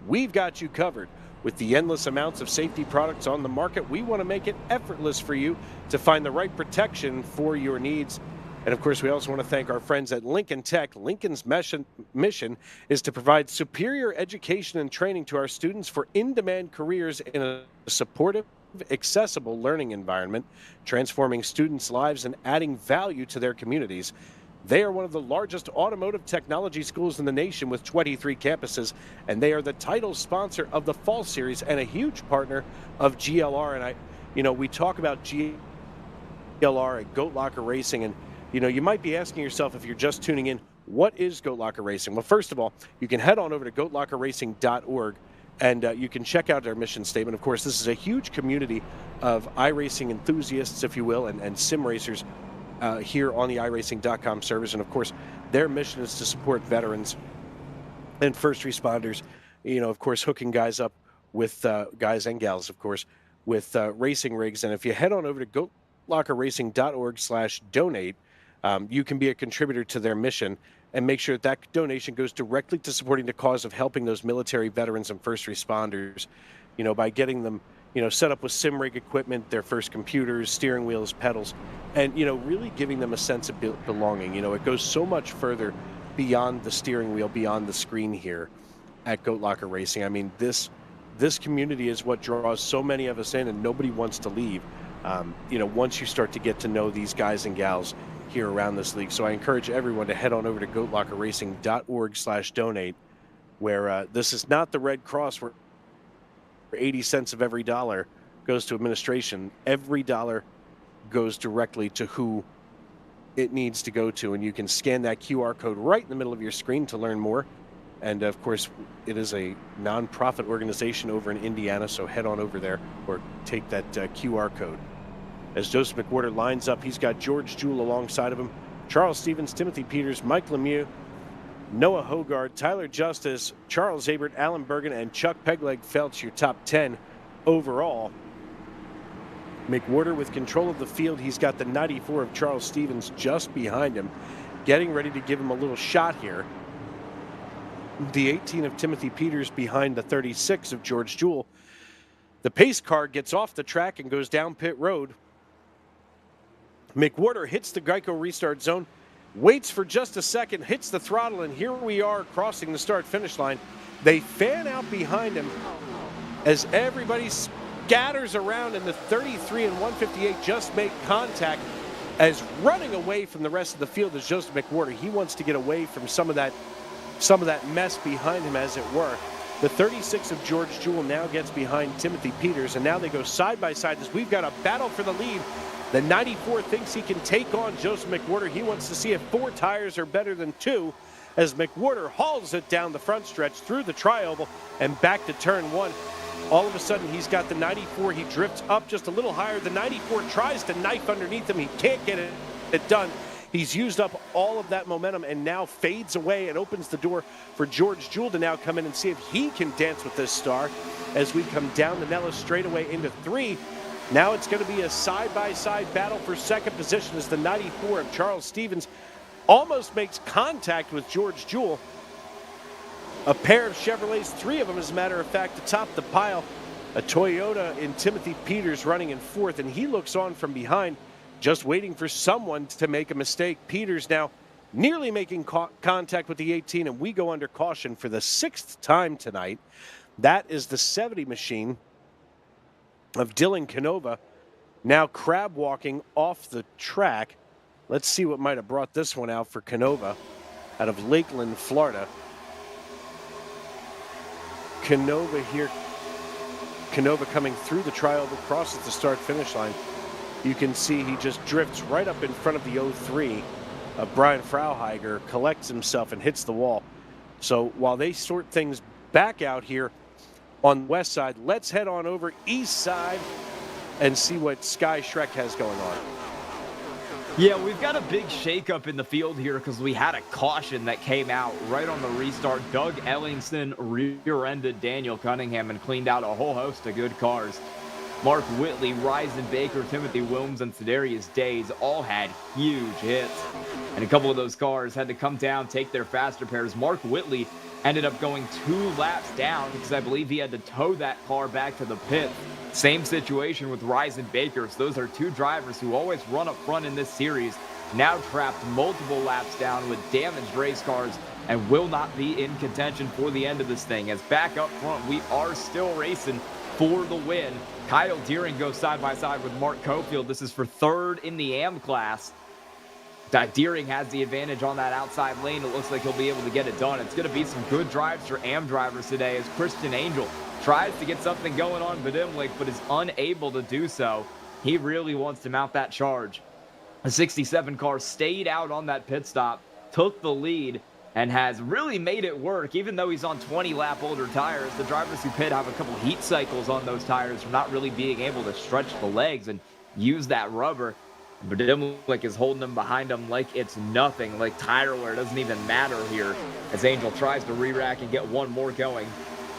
We've got you covered. With the endless amounts of safety products on the market, we want to make it effortless for you to find the right protection for your needs. And, of course, we also want to thank our friends at Lincoln Tech. Lincoln's mission is to provide superior education and training to our students for in-demand careers in a supportive, accessible learning environment, transforming students' lives and adding value to their communities. They are one of the largest automotive technology schools in the nation with 23 campuses, and they are the title sponsor of the Fall Series and a huge partner of GLR. And we talk about GLR at Goat Locker Racing, and you might be asking yourself, if you're just tuning in, what is Goat Locker Racing? Well, first of all, you can head on over to goatlockerracing.org and you can check out their mission statement. Of course, this is a huge community of iRacing enthusiasts, if you will, and sim racers here on the iRacing.com servers. And, of course, their mission is to support veterans and first responders, of course, hooking guys up with guys and gals, of course, with racing rigs. And if you head on over to goatlockerracing.org/donate, you can be a contributor to their mission and make sure that donation goes directly to supporting the cause of helping those military veterans and first responders, by getting them, set up with sim rig equipment, their first computers, steering wheels, pedals, and, really giving them a sense of belonging. It goes so much further beyond the steering wheel, beyond the screen here at Goat Locker Racing. I mean, this community is what draws so many of us in, and nobody wants to leave, once you start to get to know these guys and gals here around this league. So I encourage everyone to head on over to goatlockerracing.org/donate, where this is not the Red Cross where 80 cents of every dollar goes to administration. Every dollar goes directly to who it needs to go to, and you can scan that QR code right in the middle of your screen to learn more. And of course, it is a non-profit organization over in Indiana, so head on over there or take that QR code. As Joseph McWhorter lines up, he's got George Jewell alongside of him, Charles Stevens, Timothy Peters, Mike Lemieux, Noah Hogard, Tyler Justice, Charles Abert, Alan Bergen, and Chuck Pegleg Felch, your top 10 overall. McWhorter with control of the field. He's got the 94 of Charles Stevens just behind him, getting ready to give him a little shot here. The 18 of Timothy Peters behind the 36 of George Jewell. The pace car gets off the track and goes down pit road. McWhorter hits the Geico restart zone, waits for just a second, hits the throttle, and here we are crossing the start-finish line. They fan out behind him as everybody scatters around, and the 33 and 158 just make contact as running away from the rest of the field is Joseph McWhorter. He wants to get away from some of that mess behind him, as it were. The 36 of George Jewell now gets behind Timothy Peters, and now they go side by side as we've got a battle for the lead. The 94 thinks he can take on Joseph McWhorter. He wants to see if 4 tires are better than 2 as McWhorter hauls it down the front stretch through the tri-oval and back to turn 1. All of a sudden, he's got the 94. He drifts up just a little higher. The 94 tries to knife underneath him. He can't get it done. He's used up all of that momentum and now fades away and opens the door for George Jewell to now come in and see if he can dance with this star as we come down the Nellis straightaway into 3. Now it's going to be a side-by-side battle for second position as the 94 of Charles Stevens almost makes contact with George Jewell. A pair of Chevrolets, 3 of them as a matter of fact, atop the pile. A Toyota in Timothy Peters running in 4th, and he looks on from behind, just waiting for someone to make a mistake. Peters now nearly making contact with the 18, and we go under caution for the 6th time tonight. That is the 70 machine of Dylan Canova, now crab walking off the track. Let's see what might have brought this one out for Canova out of Lakeland, Florida. Canova here. Canova coming through the tri-oval, crosses the start-finish line. You can see he just drifts right up in front of the 03 of Brian Frauheiger, collects himself and hits the wall. So while they sort things back out here on the west side, let's head on over east side and see what Sky Shrek has going on. Yeah, we've got a big shakeup in the field here because we had a caution that came out right on the restart. Doug Ellingson rear-ended Daniel Cunningham and cleaned out a whole host of good cars. Mark Whitley, Ryzen Baker, Timothy Williams, and Cedarius Days all had huge hits. And a couple of those cars had to come down, take their faster pairs. Mark Whitley ended up going 2 laps down because I believe he had to tow that car back to the pit. Same situation with Ryzen Baker. So those are 2 drivers who always run up front in this series, now trapped multiple laps down with damaged race cars and will not be in contention for the end of this thing. As back up front, we are still racing for the win. Kyle Deering goes side by side with Mark Cofield. This is for 3rd in the AM class. That Deering has the advantage on that outside lane. It looks like he'll be able to get it done. It's going to be some good drives for AM drivers today as Christian Angel tries to get something going on Badimlik, but is unable to do so. He really wants to mount that charge. The 67 car stayed out on that pit stop, took the lead, and has really made it work. Even though he's on 20-lap older tires, the drivers who pit have a couple heat cycles on those tires from not really being able to stretch the legs and use that rubber. But Dimlik is holding them behind him like it's nothing, like tire wear doesn't even matter here, as Angel tries to re-rack and get one more going.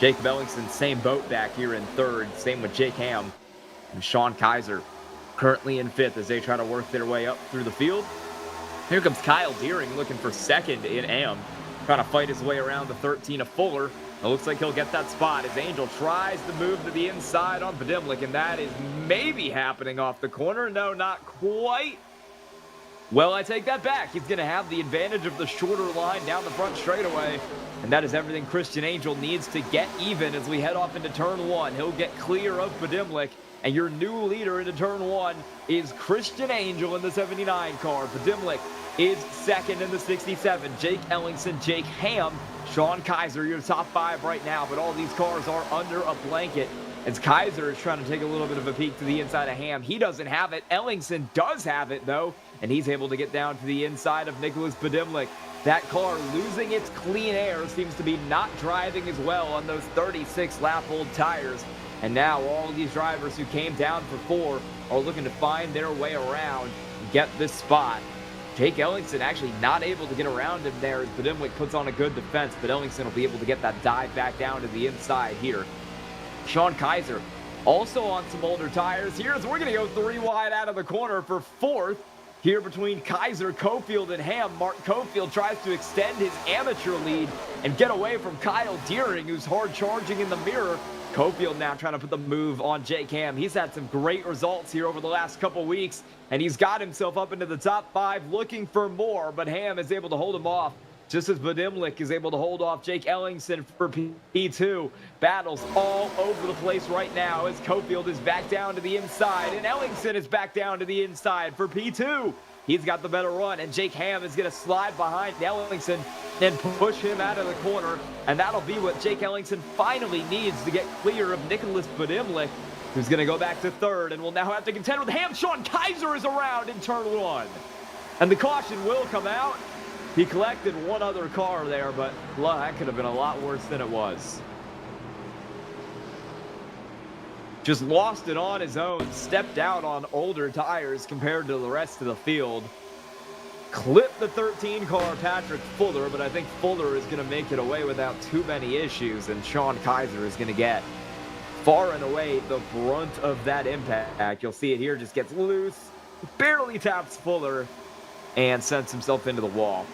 Jacob Ellingson, same boat back here in 3rd. Same with Jake Ham. And Sean Kaiser currently in 5th as they try to work their way up through the field. Here comes Kyle Deering looking for second in AM. Trying to fight his way around the 13 of Fuller. It looks like he'll get that spot as Angel tries to move to the inside on Podimlik, and that is maybe happening off the corner. No, not quite. Well, I take that back. He's going to have the advantage of the shorter line down the front straightaway. And that is everything Christian Angel needs to get even as we head off into turn 1. He'll get clear of Podimlik. And your new leader into turn 1 is Christian Angel in the 79 car. Podimlik is second in the 67. Jake Ellingson, Jake Ham, Sean Kaiser, your top 5 right now. But all these cars are under a blanket as Kaiser is trying to take a little bit of a peek to the inside of Ham. He doesn't have it. Ellingson does have it, though. And he's able to get down to the inside of Nicholas Podimlik. That car losing its clean air seems to be not driving as well on those 36-lap-old tires. And now all of these drivers who came down for 4 are looking to find their way around and get this spot. Jake Ellingson actually not able to get around him there as Podimlik puts on a good defense, but Ellingson will be able to get that dive back down to the inside here. Sean Kaiser also on some older tires here as we're going to go 3 wide out of the corner for 4th. Here between Kaiser, Cofield, and Ham, Mark Cofield tries to extend his amateur lead and get away from Kyle Deering, who's hard charging in the mirror. Cofield now trying to put the move on Jake Ham. He's had some great results here over the last couple weeks, and he's got himself up into the top 5 looking for more, but Ham is able to hold him off. Just as Podimlik is able to hold off Jake Ellingson for P2. Battles all over the place right now as Cofield is back down to the inside and Ellingson is back down to the inside for P2. He's got the better run, and Jake Ham is going to slide behind Ellingson and push him out of the corner. And that'll be what Jake Ellingson finally needs to get clear of Nicholas Podimlik, who's going to go back to 3rd and will now have to contend with Ham. Sean Kaiser is around in turn 1. And the caution will come out. He collected one other car there, but that could have been a lot worse than it was. Just lost it on his own, stepped out on older tires compared to the rest of the field. Clipped the 13 car, Patrick Fuller, but I think Fuller is going to make it away without too many issues, and Sean Kaiser is going to get far and away the brunt of that impact. You'll see it here, just gets loose, barely taps Fuller, and sends himself into the wall.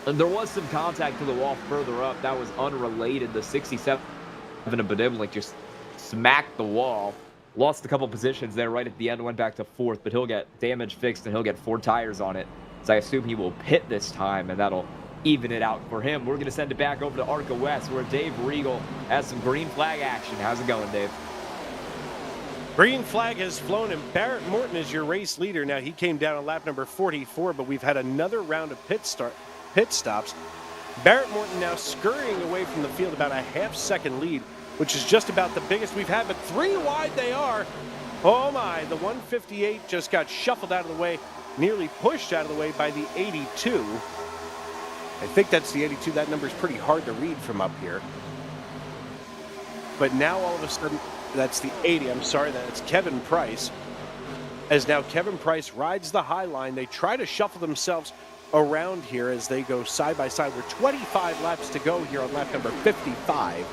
And there was some contact to the wall further up. That was unrelated. The 67 of Podimlik just smacked the wall. Lost a couple positions there right at the end. Went back to 4th, but he'll get damage fixed and he'll get 4 tires on it. So I assume he will pit this time, and that'll even it out for him. We're going to send it back over to ARCA West where Dave Regal has some green flag action. How's it going, Dave? Green flag has flown, and Barrett Morton is your race leader. Now, he came down on lap number 44, but we've had another round of pit stops. Barrett Morton now scurrying away from the field, about a half-second lead, which is just about the biggest we've had, but 3 wide they are. Oh my, the 158 just got shuffled out of the way, nearly pushed out of the way by the 82. I think that's the 82. That number is pretty hard to read from up here. But now all of a sudden, that's the 80. I'm sorry, that's Kevin Price. As now Kevin Price rides the high line. They try to shuffle themselves around here as they go side by side. We're 25 laps to go here on lap number 55.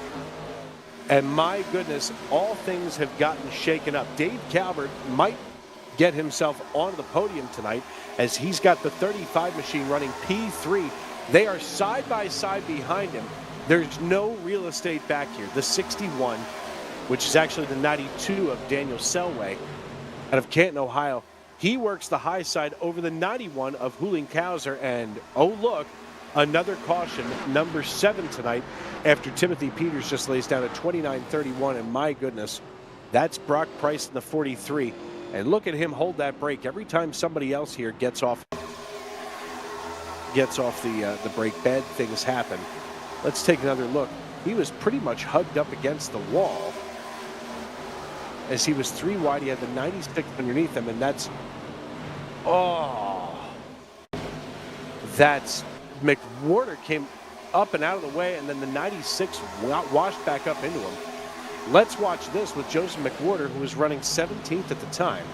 And my goodness, all things have gotten shaken up. Dave Calvert might get himself onto the podium tonight as he's got the 35 machine running P3. They are side by side behind him. There's no real estate back here. The 61, which is actually the 92 of Daniel Selway out of Canton, Ohio. He works the high side over the 91 of Huling Kauser. And oh look, another caution, number 7 tonight, after Timothy Peters just lays down a 29.31. And my goodness, that's Brock Price in the 43. And look at him hold that brake every time somebody else here gets off the brake. Bad things happen. Let's take another look. He was pretty much hugged up against the wall as he was 3 wide. He had the 96 underneath him, and that's McWhorter came up and out of the way, and then the 96 washed back up into him. Let's watch this with Joseph McWhorter, who was running 17th at the time.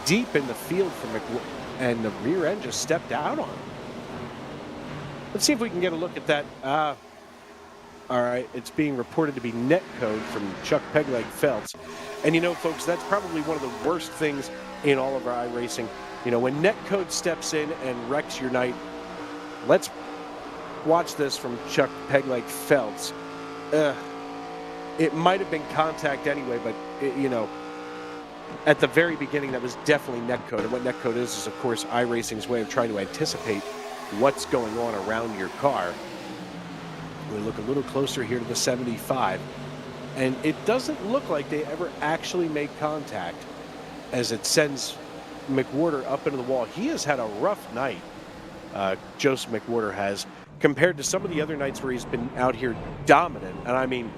Deep in the field for McWhorter, and the rear end just stepped out on him. Let's see if we can get a look at that. All right, it's being reported to be net code from Chuck Pegleg Felts. And you know, folks, that's probably one of the worst things in all of our iRacing. You know, when netcode steps in and wrecks your night, let's watch this from Chuck Peg-Leg Phelps. It might have been contact anyway, but, you know, at the very beginning, that was definitely netcode. And what netcode is, of course, iRacing's way of trying to anticipate what's going on around your car. We look a little closer here to the 75, and it doesn't look like they ever actually made contact as it sends McWhorter up into the wall. He has had a rough night, Joseph McWhorter has, compared to some of the other nights where he's been out here dominant. And I mean,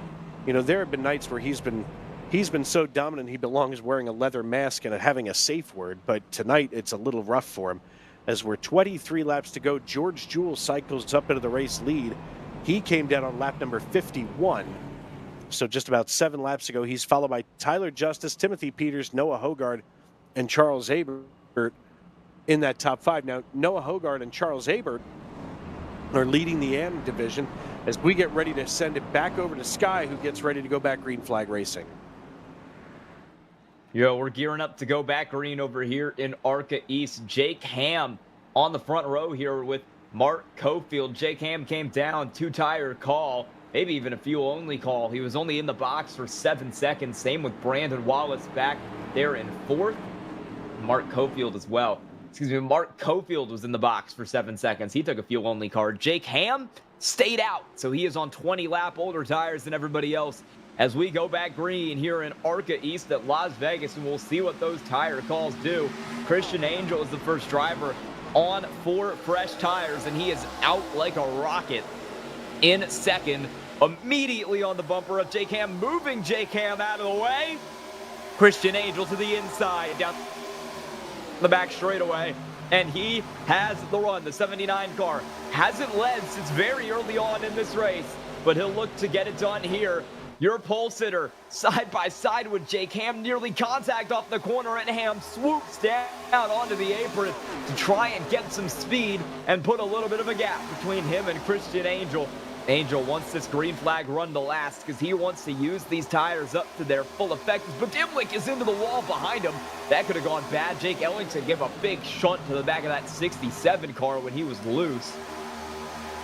you know, there have been nights where he's been so dominant he belongs wearing a leather mask and having a safe word, but tonight it's a little rough for him. As we're 23 laps to go, George Jewell cycles up into the race lead. He came down on lap number 51, so just about 7 laps ago. He's followed by Tyler Justice, Timothy Peters, Noah Hogard, and Charles Abert in that top 5. Now, Noah Hogard and Charles Abert are leading the AM division as we get ready to send it back over to Sky, who gets ready to go back green flag racing. Yo, we're gearing up to go back green over here in ARCA East. Jake Ham on the front row here with Mark Cofield. Jake Ham came down, 2-tire call, maybe even a fuel-only call. He was only in the box for 7 seconds. Same with Brandon Wallace back there in 4th. Mark Cofield as well. Excuse me, Mark Cofield was in the box for 7 seconds. He took a fuel-only card. Jake Ham stayed out, so he is on 20-lap older tires than everybody else as we go back green here in ARCA East at Las Vegas, and we'll see what those tire calls do. Christian Angel is the first driver on 4 fresh tires, and he is out like a rocket in second, immediately on the bumper of Jake Ham, moving Jake Ham out of the way. Christian Angel to the inside, down the back straightaway, and he has the run. The 79 car hasn't led since very early on in this race, but he'll look to get it done here. Your pole sitter side by side with Jake Ham, nearly contact off the corner, and Ham swoops down onto the apron to try and get some speed and put a little bit of a gap between him and Christian Angel. Angel wants this green flag run to last because he wants to use these tires up to their full effect. But Dimlick is into the wall behind him. That could have gone bad. Jake Ellington gave a big shunt to the back of that 67 car when he was loose.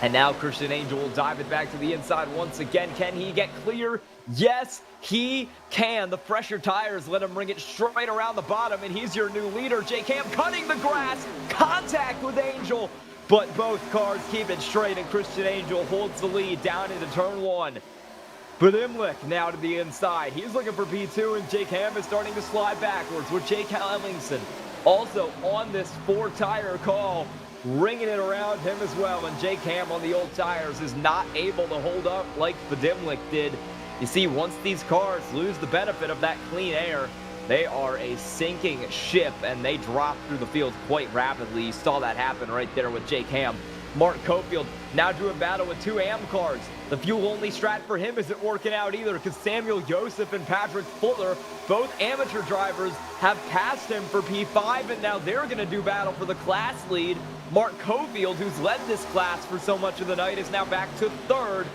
And now Christian Angel will dive it back to the inside once again. Can he get clear? Yes, he can. The fresher tires let him bring it straight around the bottom, and he's your new leader. Jake Ham cutting the grass. Contact with Angel. But both cars keep it straight, and Christian Angel holds the lead down into turn 1. Budimlik now to the inside. He's looking for P2, and Jake Ham is starting to slide backwards with Jake Ellington also on this 4-tire call, ringing it around him as well. And Jake Ham on the old tires is not able to hold up like Budimlik did. You see, once these cars lose the benefit of that clean air, they are a sinking ship, and they drop through the field quite rapidly. You saw that happen right there with Jake Ham. Mark Cofield now doing battle with 2 AM cars. The fuel-only strat for him isn't working out either because Samuel Joseph and Patrick Fuller, both amateur drivers, have passed him for P5, and now they're going to do battle for the class lead. Mark Cofield, who's led this class for so much of the night, is now back to 3rd.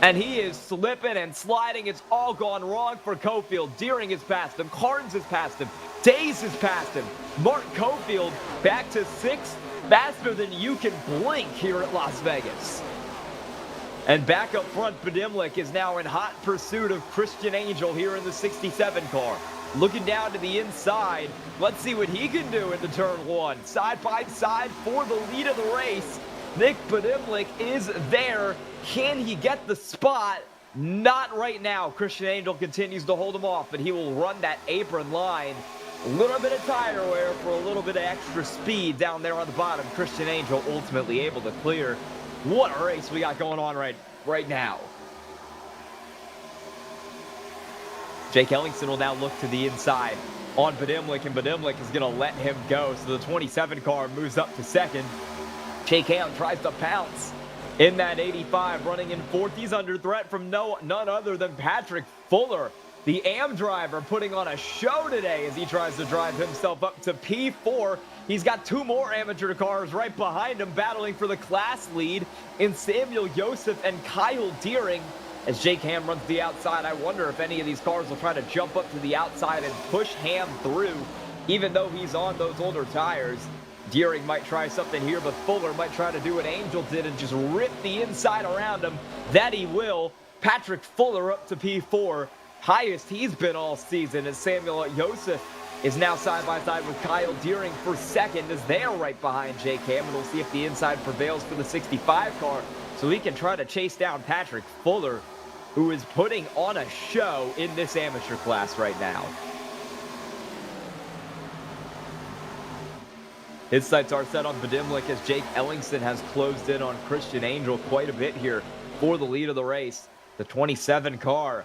And he is slipping and sliding. It's all gone wrong for Cofield. Deering has passed him. Carnes has passed him. Days has passed him. Mark Cofield back to 6th, faster than you can blink here at Las Vegas. And back up front, Budimlik is now in hot pursuit of Christian Angel here in the 67 car. Looking down to the inside. Let's see what he can do into turn 1. Side by side for the lead of the race. Nick Budimlik is there. Can he get the spot? Not right now. Christian Angel continues to hold him off, but he will run that apron line. A little bit of tire wear for a little bit of extra speed down there on the bottom. Christian Angel ultimately able to clear. What a race we got going on right now. Jake Ellington will now look to the inside on Budimlik, and Budimlik is going to let him go. So the 27 car moves up to 2nd. Jake Ham tries to pounce in that 85, running in 4th. He's under threat from none other than Patrick Fuller, the AM driver, putting on a show today as he tries to drive himself up to P4. He's got 2 more amateur cars right behind him battling for the class lead in Samuel Joseph and Kyle Deering. As Jake Ham runs the outside, I wonder if any of these cars will try to jump up to the outside and push Ham through. even though he's on those older tires. Deering might try something here, but Fuller might try to do what Angel did and just rip the inside around him. That he will. Patrick Fuller up to P4. Highest he's been all season, as Samuel Joseph is now side by side with Kyle Deering for second, as they are right behind Jake Ham. And we'll see if the inside prevails for the 65 car, so he can try to chase down Patrick Fuller, who is putting on a show in this amateur class right now. His sights are set on Badimlik, as Jake Ellingson has closed in on Christian Angel quite a bit here for the lead of the race. The 27 car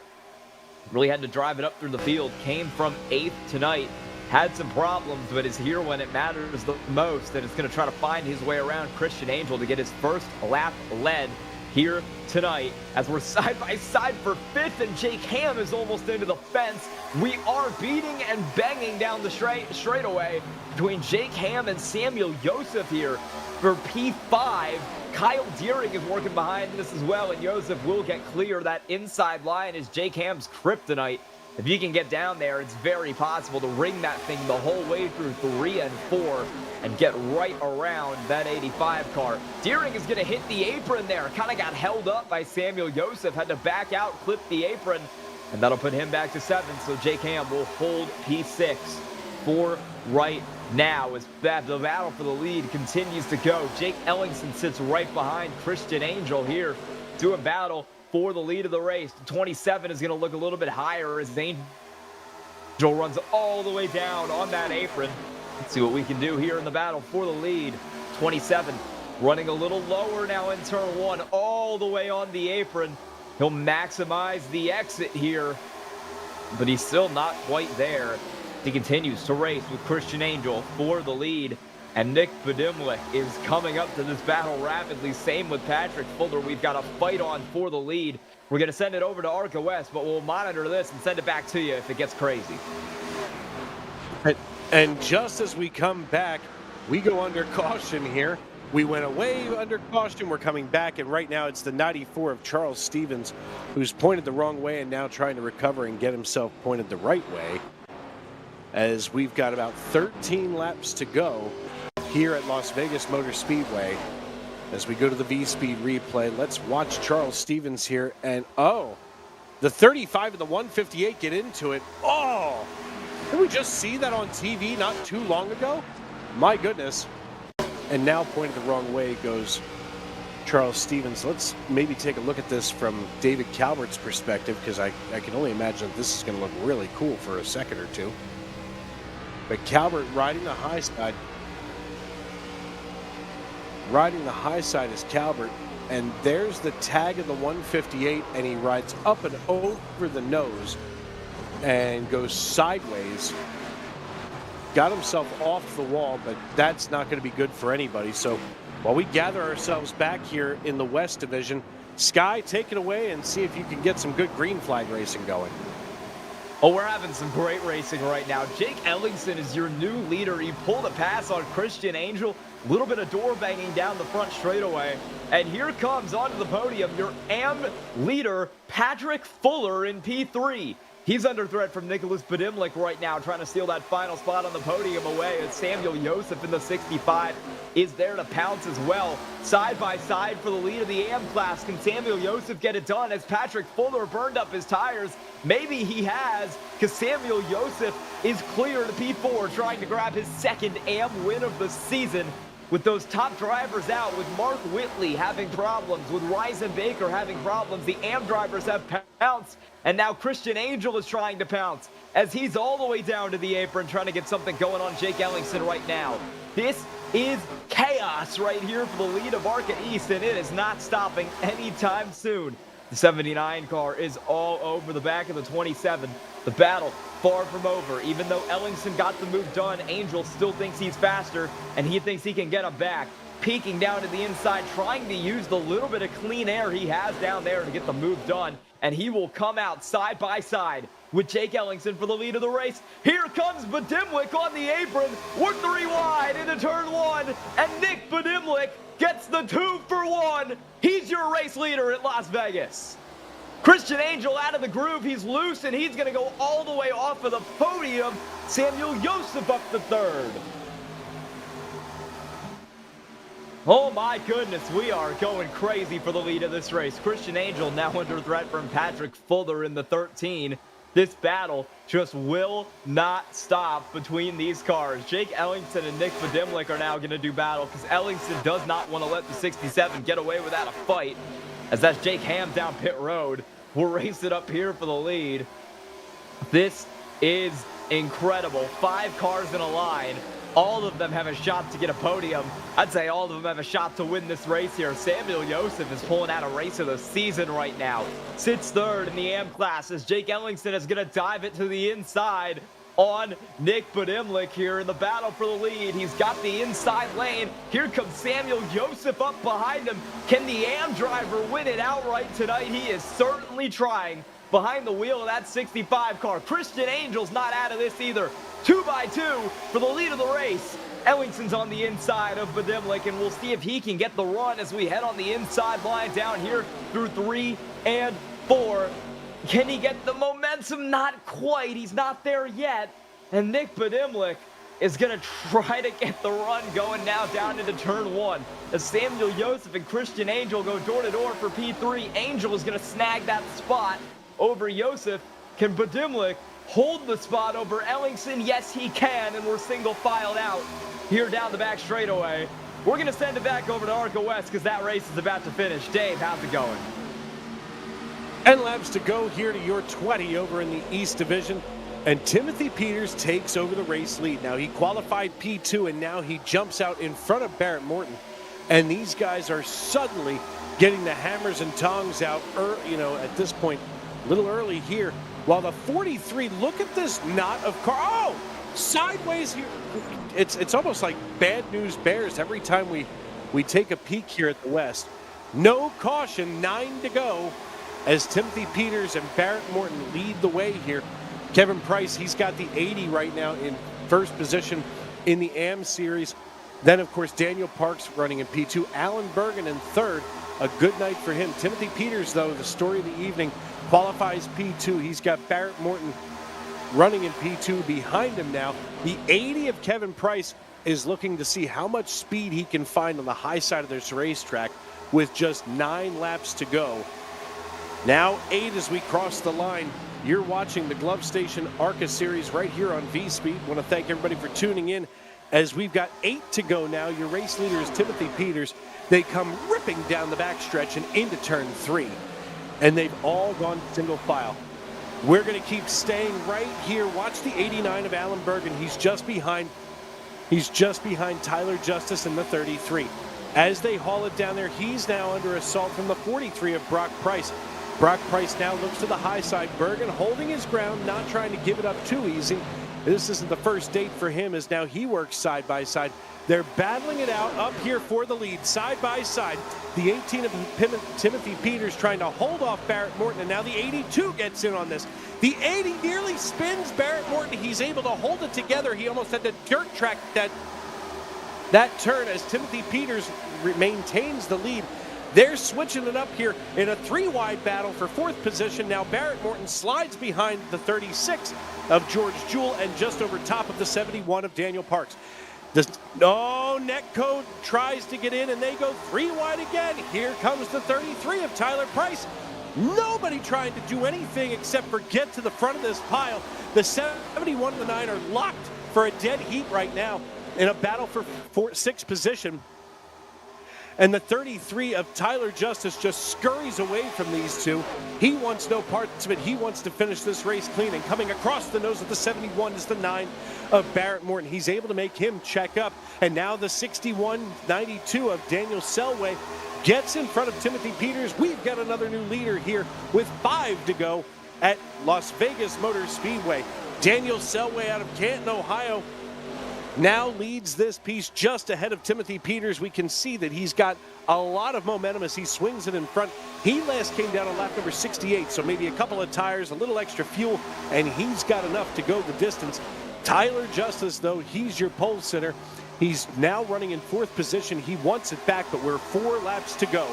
really had to drive it up through the field, came from 8th tonight, had some problems, but is here when it matters the most, and is going to try to find his way around Christian Angel to get his first lap led here tonight, as we're side by side for 5th, and Jake Ham is almost into the fence. We are beating and banging down the straightaway between Jake Ham and Samuel Joseph here for P5. Kyle Deering is working behind this as well, and Joseph will get clear. That inside line is Jake Ham's kryptonite. If he can get down there, it's very possible to ring that thing the whole way through 3 and 4 and get right around that 85 car. Deering is going to hit the apron there. Kind of got held up by Samuel Joseph. Had to back out, clip the apron, and that'll put him back to 7th. So Jake Ham will hold P6 for right now, as the battle for the lead continues to go. Jake Ellingson sits right behind Christian Angel here, doing battle for the lead of the race. 27 is going to look a little bit higher as Angel runs all the way down on that apron. Let's see what we can do here in the battle for the lead. 27 running a little lower now in turn 1, all the way on the apron. He'll maximize the exit here, but he's still not quite there. He continues to race with Christian Angel for the lead, and Nick Badimlik is coming up to this battle rapidly. Same with Patrick Fuller. We've got a fight on for the lead. We're going to send it over to ARCA West, but we'll monitor this and send it back to you if it gets crazy. And just as we come back, we go under caution here. We went away under caution. We're coming back, and right now it's the 94 of Charles Stevens, who's pointed the wrong way and now trying to recover and get himself pointed the right way, as we've got about 13 laps to go here at Las Vegas Motor Speedway. As we go to the V-Speed replay, let's watch Charles Stevens here, and the 35 and the 158 get into it. Did we just see that on TV not too long ago? My goodness. And now pointed the wrong way goes Charles Stevens. Let's maybe take a look at this from David Calvert's perspective, because I can only imagine that this is going to look really cool for a second or two. But Calvert riding the high side. Riding the high side is Calvert. And there's the tag of the 158, and he rides up and over the nose and goes sideways. Got himself off the wall, but that's not going to be good for anybody. So while we gather ourselves back here in the West Division, Sky, take it away and see if you can get some good green flag racing going. Oh, we're having some great racing right now. Jake Ellingson is your new leader. He pulled a pass on Christian Angel. A little bit of door banging down the front straightaway. And here comes onto the podium your AM leader, Patrick Fuller in P3. He's under threat from Nicholas Badimlik right now, trying to steal that final spot on the podium away, as Samuel Joseph in the 65 is there to pounce as well. Side by side for the lead of the AM class. Can Samuel Joseph get it done, as Patrick Fuller burned up his tires? Maybe he has, because Samuel Joseph is clear to P4, trying to grab his second AM win of the season. With those top drivers out, with Mark Whitley having problems, with Ryzen Baker having problems, the AM drivers have pounced, and now Christian Angel is trying to pounce, as he's all the way down to the apron trying to get something going on Jake Ellingson right now. This is chaos right here for the lead of ARCA East, and it is not stopping anytime soon. The 79 car is all over the back of the 27. The battle far from over. Even though Ellingson got the move done, Angel still thinks he's faster, and he thinks he can get him back. Peeking down to the inside, trying to use the little bit of clean air he has down there to get the move done, and he will come out side by side with Jake Ellingson for the lead of the race. Here comes Badimlik on the apron. We're 3 wide into turn 1, and Nick Badimlik gets the 2 for 1. He's your race leader at Las Vegas. Christian Angel out of the groove. He's loose, and he's going to go all the way off of the podium. Samuel Joseph up to third. Oh my goodness, we are going crazy for the lead of this race. Christian Angel now under threat from Patrick Fuller in the 13. This battle just will not stop between these cars. Jake Ellington and Nick Badimlik are now going to do battle because Ellington does not want to let the 67 get away without a fight. As that's Jake Ham down pit road. We'll race it up here for the lead. This is incredible. 5 cars in a line. All of them have a shot to get a podium. I'd say all of them have a shot to win this race here. Samuel Joseph is pulling out a race of the season right now. Sits third in the AM class as Jake Ellington is going to dive it to the inside on Nick Badimlik here in the battle for the lead. He's got the inside lane. Here comes Samuel Joseph up behind him. Can the AM driver win it outright tonight? He is certainly trying. Behind the wheel of that 65 car. Christian Angel's not out of this either. 2 by 2 for the lead of the race. Ellington's on the inside of Badimlik, and we'll see if he can get the run as we head on the inside line down here through 3 and 4. Can he get the momentum? Not quite. He's not there yet. And Nick Badimlik is going to try to get the run going now down into turn 1. As Samuel Joseph and Christian Angel go door to door for P3. Angel is going to snag that spot over Joseph. Can Badimlik hold the spot over Ellington? Yes, he can, and we're single filed out here down the back straightaway. We're going to send it back over to ARCA West because that race is about to finish. Dave, how's it going? 10 laps to go here to your 20 over in the East Division. And Timothy Peters takes over the race lead. Now, he qualified P2, and now he jumps out in front of Barrett Morton. And these guys are suddenly getting the hammers and tongs out, at this point, a little early here. While the 43, look at this knot of car. Oh, sideways here. It's almost like bad news bears every time we take a peek here at the West. No caution, 9 to go as Timothy Peters and Barrett Morton lead the way here. Kevin Price, he's got the 80 right now in first position in the AM series. Then, of course, Daniel Parks running in P2. Alan Bergen in third. A good night for him. Timothy Peters, though, the story of the evening, qualifies P2. He's got Barrett Morton running in P2 behind him now. The 80 of Kevin Price is looking to see how much speed he can find on the high side of this racetrack with just 9 laps to go. Now 8 as we cross the line. You're watching the Glove Station ARCA series right here on V-Speed. Want to thank everybody for tuning in as we've got 8 to go now. Your race leader is Timothy Peters. They come ripping down the backstretch and into turn 3. And they've all gone single file. We're going to keep staying right here. Watch the 89 of Alan Bergen. He's just behind Tyler Justice in the 33. As they haul it down there, he's now under assault from the 43 of Brock Price. Brock Price now looks to the high side. Bergen holding his ground, not trying to give it up too easy. This isn't the first date for him as now he works side by side. They're battling it out up here for the lead, side by side. The 18 of Timothy Peters trying to hold off Barrett Morton, and now the 82 gets in on this. The 80 nearly spins Barrett Morton. He's able to hold it together. He almost had to dirt track that turn as Timothy Peters maintains the lead. They're switching it up here in a 3-wide battle for 4th position. Now Barrett Morton slides behind the 36 of George Jewell and just over top of the 71 of Daniel Parks. Netco tries to get in, and they go 3 wide again. Here comes the 33 of Tyler Price. Nobody trying to do anything except for get to the front of this pile. The 71 and the 9 are locked for a dead heat right now in a battle for 6th position. And the 33 of Tyler Justice just scurries away from these two. He wants no parts of it. He wants to finish this race clean. And coming across the nose of the 71 is the 9 of Barrett Morton. He's able to make him check up. And now the 61-92 of Daniel Selway gets in front of Timothy Peters. We've got another new leader here with 5 to go at Las Vegas Motor Speedway. Daniel Selway out of Canton, Ohio, now leads this piece just ahead of Timothy Peters. We can see that he's got a lot of momentum as he swings it in front. He last came down on lap number 68, so maybe a couple of tires, a little extra fuel, and he's got enough to go the distance. Tyler Justice, though, he's your pole sitter. He's now running in 4th position. He wants it back, but we're 4 laps to go.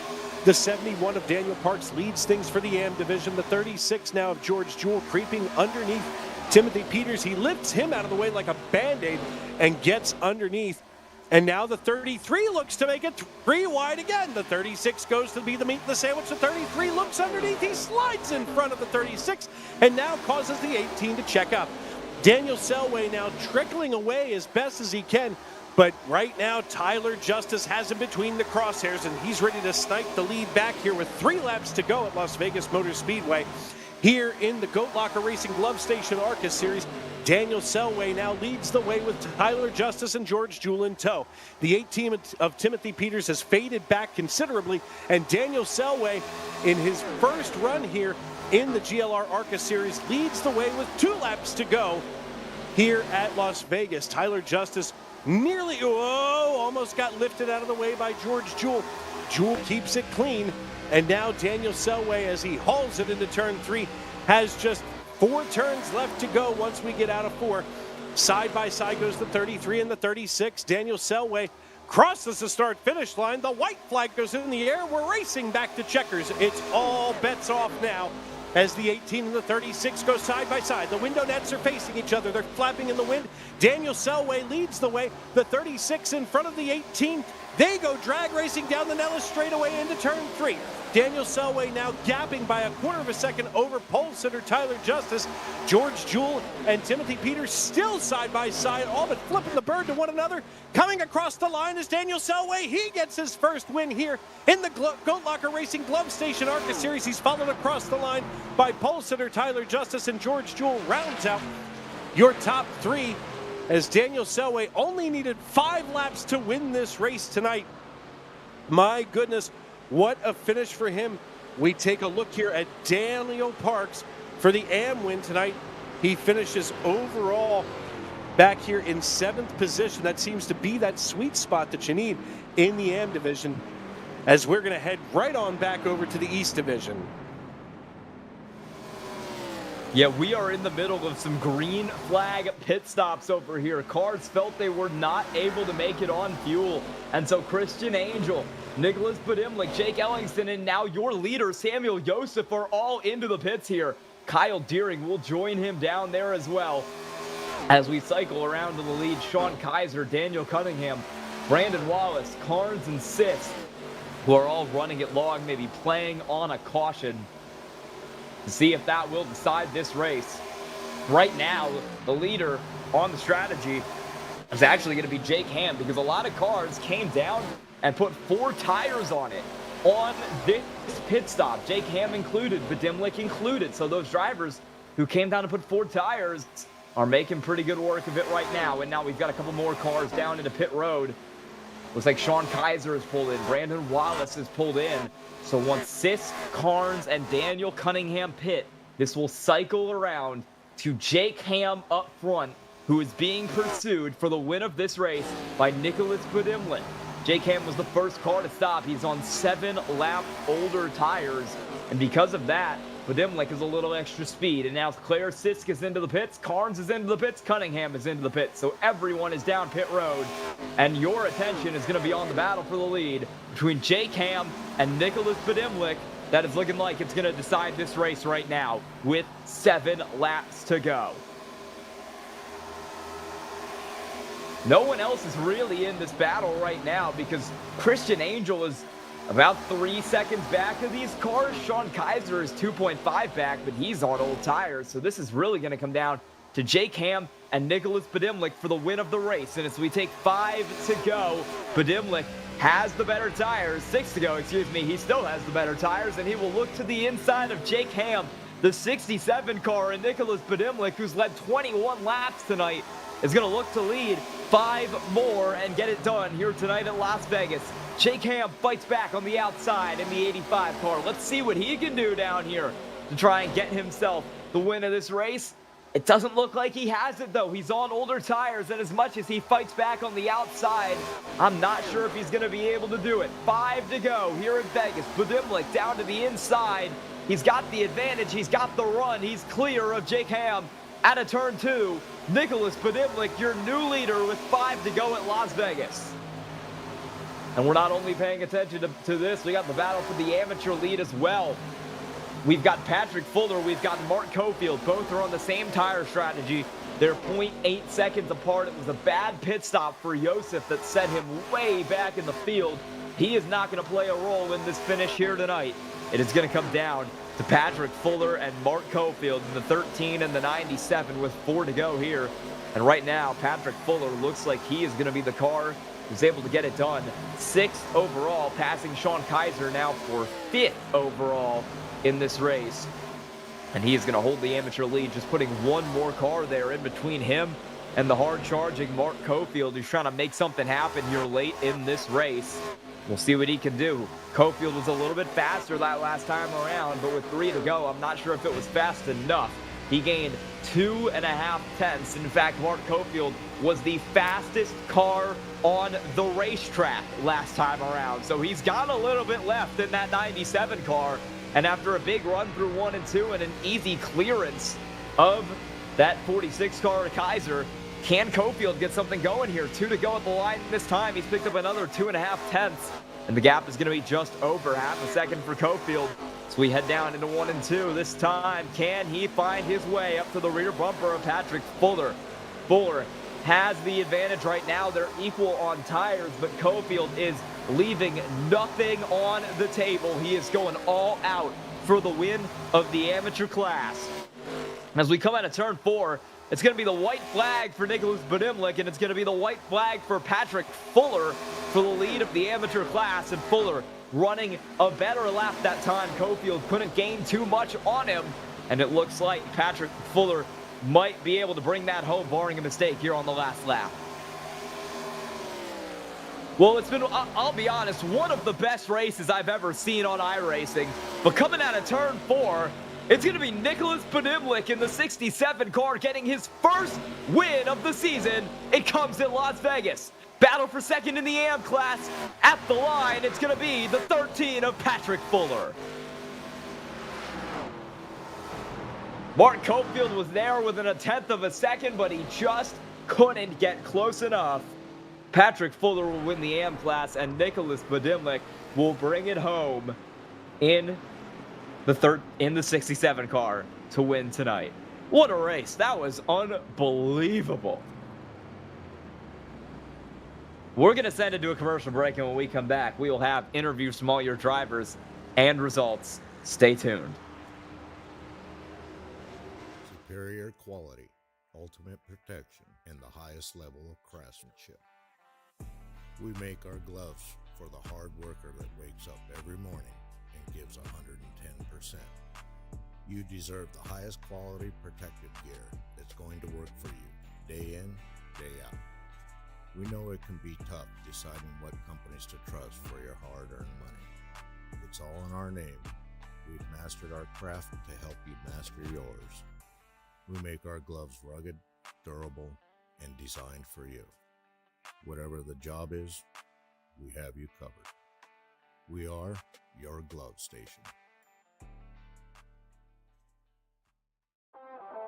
The 71 of Daniel Parks leads things for the AM division. The 36 now of George Jewell creeping underneath Timothy Peters. He lifts him out of the way like a Band-Aid and gets underneath. And now the 33 looks to make it 3 wide again. The 36 goes to be the meat in the sandwich. The 33 looks underneath. He slides in front of the 36 and now causes the 18 to check up. Daniel Selway now trickling away as best as he can. But right now, Tyler Justice has him between the crosshairs, and he's ready to snipe the lead back here with 3 laps to go at Las Vegas Motor Speedway. Here in the Goat Locker Racing Glove Station ARCA Series, Daniel Selway now leads the way with Tyler Justice and George Jewell in tow. The 18 of Timothy Peters has faded back considerably, and Daniel Selway, in his first run here in the GLR ARCA Series, leads the way with 2 laps to go here at Las Vegas. Tyler Justice nearly, almost got lifted out of the way by George Jewell. Jewell keeps it clean, and now Daniel Selway, as he hauls it into turn 3, has just 4 turns left to go once we get out of 4. Side by side goes the 33 and the 36. Daniel Selway crosses the start-finish line. The white flag goes in the air. We're racing back to checkers. It's all bets off now, as the 18 and the 36 go side by side. The window nets are facing each other. They're flapping in the wind. Daniel Selway leads the way. The 36 in front of the 18. They go drag racing down the Nellis straightaway into turn 3. Daniel Selway now gapping by 1/4 of a second over pole sitter Tyler Justice. George Jewell and Timothy Peters still side by side, all but flipping the bird to one another. Coming across the line is Daniel Selway. He gets his first win here in the Goat Locker Racing Glove Station ARCA Series. He's followed across the line by pole sitter Tyler Justice, and George Jewell rounds out your top 3, as Daniel Selway only needed 5 laps to win this race tonight. My goodness, what a finish for him. We take a look here at Daniel Parks for the AM win tonight. He finishes overall back here in 7th position. That seems to be that sweet spot that you need in the AM division, as we're going to head right on back over to the East division. Yeah, we are in the middle of some green flag pit stops over here. Cars felt they were not able to make it on fuel. And so Christian Angel, Nicholas Budimlik, Jake Ellingston, and now your leader, Samuel Joseph, are all into the pits here. Kyle Deering will join him down there as well. As we cycle around to the lead, Sean Kaiser, Daniel Cunningham, Brandon Wallace, Carnes, and Sis, who are all running it long, maybe playing on a caution to see if that will decide this race. Right now, the leader on the strategy is actually going to be Jake Ham, because a lot of cars came down and put 4 tires on it on this pit stop. Jake Ham included, Budimlik included. So those drivers who came down to put 4 tires are making pretty good work of it right now. And now we've got a couple more cars down into pit road. Looks like Sean Kaiser is pulled in. Brandon Wallace is pulled in. So once Sis, Carnes, and Daniel Cunningham pit, this will cycle around to Jake Ham up front, who is being pursued for the win of this race by Nicholas Budimlik. Jake Ham was the first car to stop. He's on 7-lap older tires. And because of that, Budimlik is a little extra speed. And now Claire Sisk is into the pits, Carnes is into the pits, Cunningham is into the pits. So everyone is down pit road. And your attention is going to be on the battle for the lead between Jake Ham and Nicholas Budimlik. That is looking like it's going to decide this race right now with 7 laps to go. No one else is really in this battle right now, because Christian Angel is about 3 seconds back of these cars. Sean Kaiser is 2.5 back, but he's on old tires. So this is really going to come down to Jake Ham and Nicholas Budimlik for the win of the race. And as we take 5 to go, Budimlik has the better tires. 6 to go, excuse me. He still has the better tires, and he will look to the inside of Jake Ham, the 67 car, and Nicholas Budimlik, who's led 21 laps tonight, is going to look to lead 5 more and get it done here tonight in Las Vegas. Jake Ham fights back on the outside in the 85 car. Let's see what he can do down here to try and get himself the win of this race. It doesn't look like he has it, though. He's on older tires, and as much as he fights back on the outside, I'm not sure if he's going to be able to do it. 5 to go here in Vegas. Budimlik down to the inside. He's got the advantage. He's got the run. He's clear of Jake Ham out of turn 2. Nicholas Budimlik, your new leader with 5 to go at Las Vegas. And we're not only paying attention to this, we got the battle for the amateur lead as well. We've got Patrick Fuller, we've got Mark Cofield. Both are on the same tire strategy. They're 0.8 seconds apart. It was a bad pit stop for Josef that set him way back in the field. He is not going to play a role in this finish here tonight. It is going to come down to Patrick Fuller and Mark Cofield in the 13 and the 97 with 4 to go here. And right now, Patrick Fuller looks like he is going to be the car who's able to get it done. 6th overall, passing Sean Kaiser now for 5th overall in this race. And he is going to hold the amateur lead, just putting one more car there in between him and the hard-charging Mark Cofield, who's trying to make something happen here late in this race. We'll see what he can do. Cofield was a little bit faster that last time around, but with 3 to go, I'm not sure if it was fast enough. He gained 2.5 tenths. In fact, Mark Cofield was the fastest car on the racetrack last time around. So he's got a little bit left in that 97 car. And after a big run through 1 and 2 and an easy clearance of that 46 car Kaiser, can Cofield get something going here? 2 to go at the line this time. He's picked up another 2.5 tenths. And the gap is going to be just over half a second for Cofield. So we head down into 1 and 2 this time. Can he find his way up to the rear bumper of Patrick Fuller? Fuller has the advantage right now. They're equal on tires, but Cofield is leaving nothing on the table. He is going all out for the win of the amateur class. As we come out of turn 4, it's going to be the white flag for Nicholas Budimlik, and it's going to be the white flag for Patrick Fuller for the lead of the amateur class. And Fuller running a better lap that time. Cofield couldn't gain too much on him, and it looks like Patrick Fuller might be able to bring that home, barring a mistake here on the last lap. Well, it's been, I'll be honest, one of the best races I've ever seen on iRacing. But coming out of turn 4, it's going to be Nicholas Budimlik in the 67 car getting his first win of the season. It comes in Las Vegas. Battle for second in the AM class. At the line, it's going to be the 13 of Patrick Fuller. Mark Cofield was there within 1/10 of a second, but he just couldn't get close enough. Patrick Fuller will win the AM class, and Nicholas Budimlik will bring it home in the 67 car to win tonight. What a race. That was unbelievable. We're going to send it to a commercial break, and when we come back, we will have interviews from all your drivers and results. Stay tuned. Superior quality, ultimate protection, and the highest level of craftsmanship. We make our gloves for the hard worker that wakes up every morning and gives 110%. You deserve the highest quality protective gear that's going to work for you day in, day out. We know it can be tough deciding what companies to trust for your hard-earned money. It's all in our name. We've mastered our craft to help you master yours. We make our gloves rugged, durable, and designed for you. Whatever the job is, we have you covered. We are your glove station.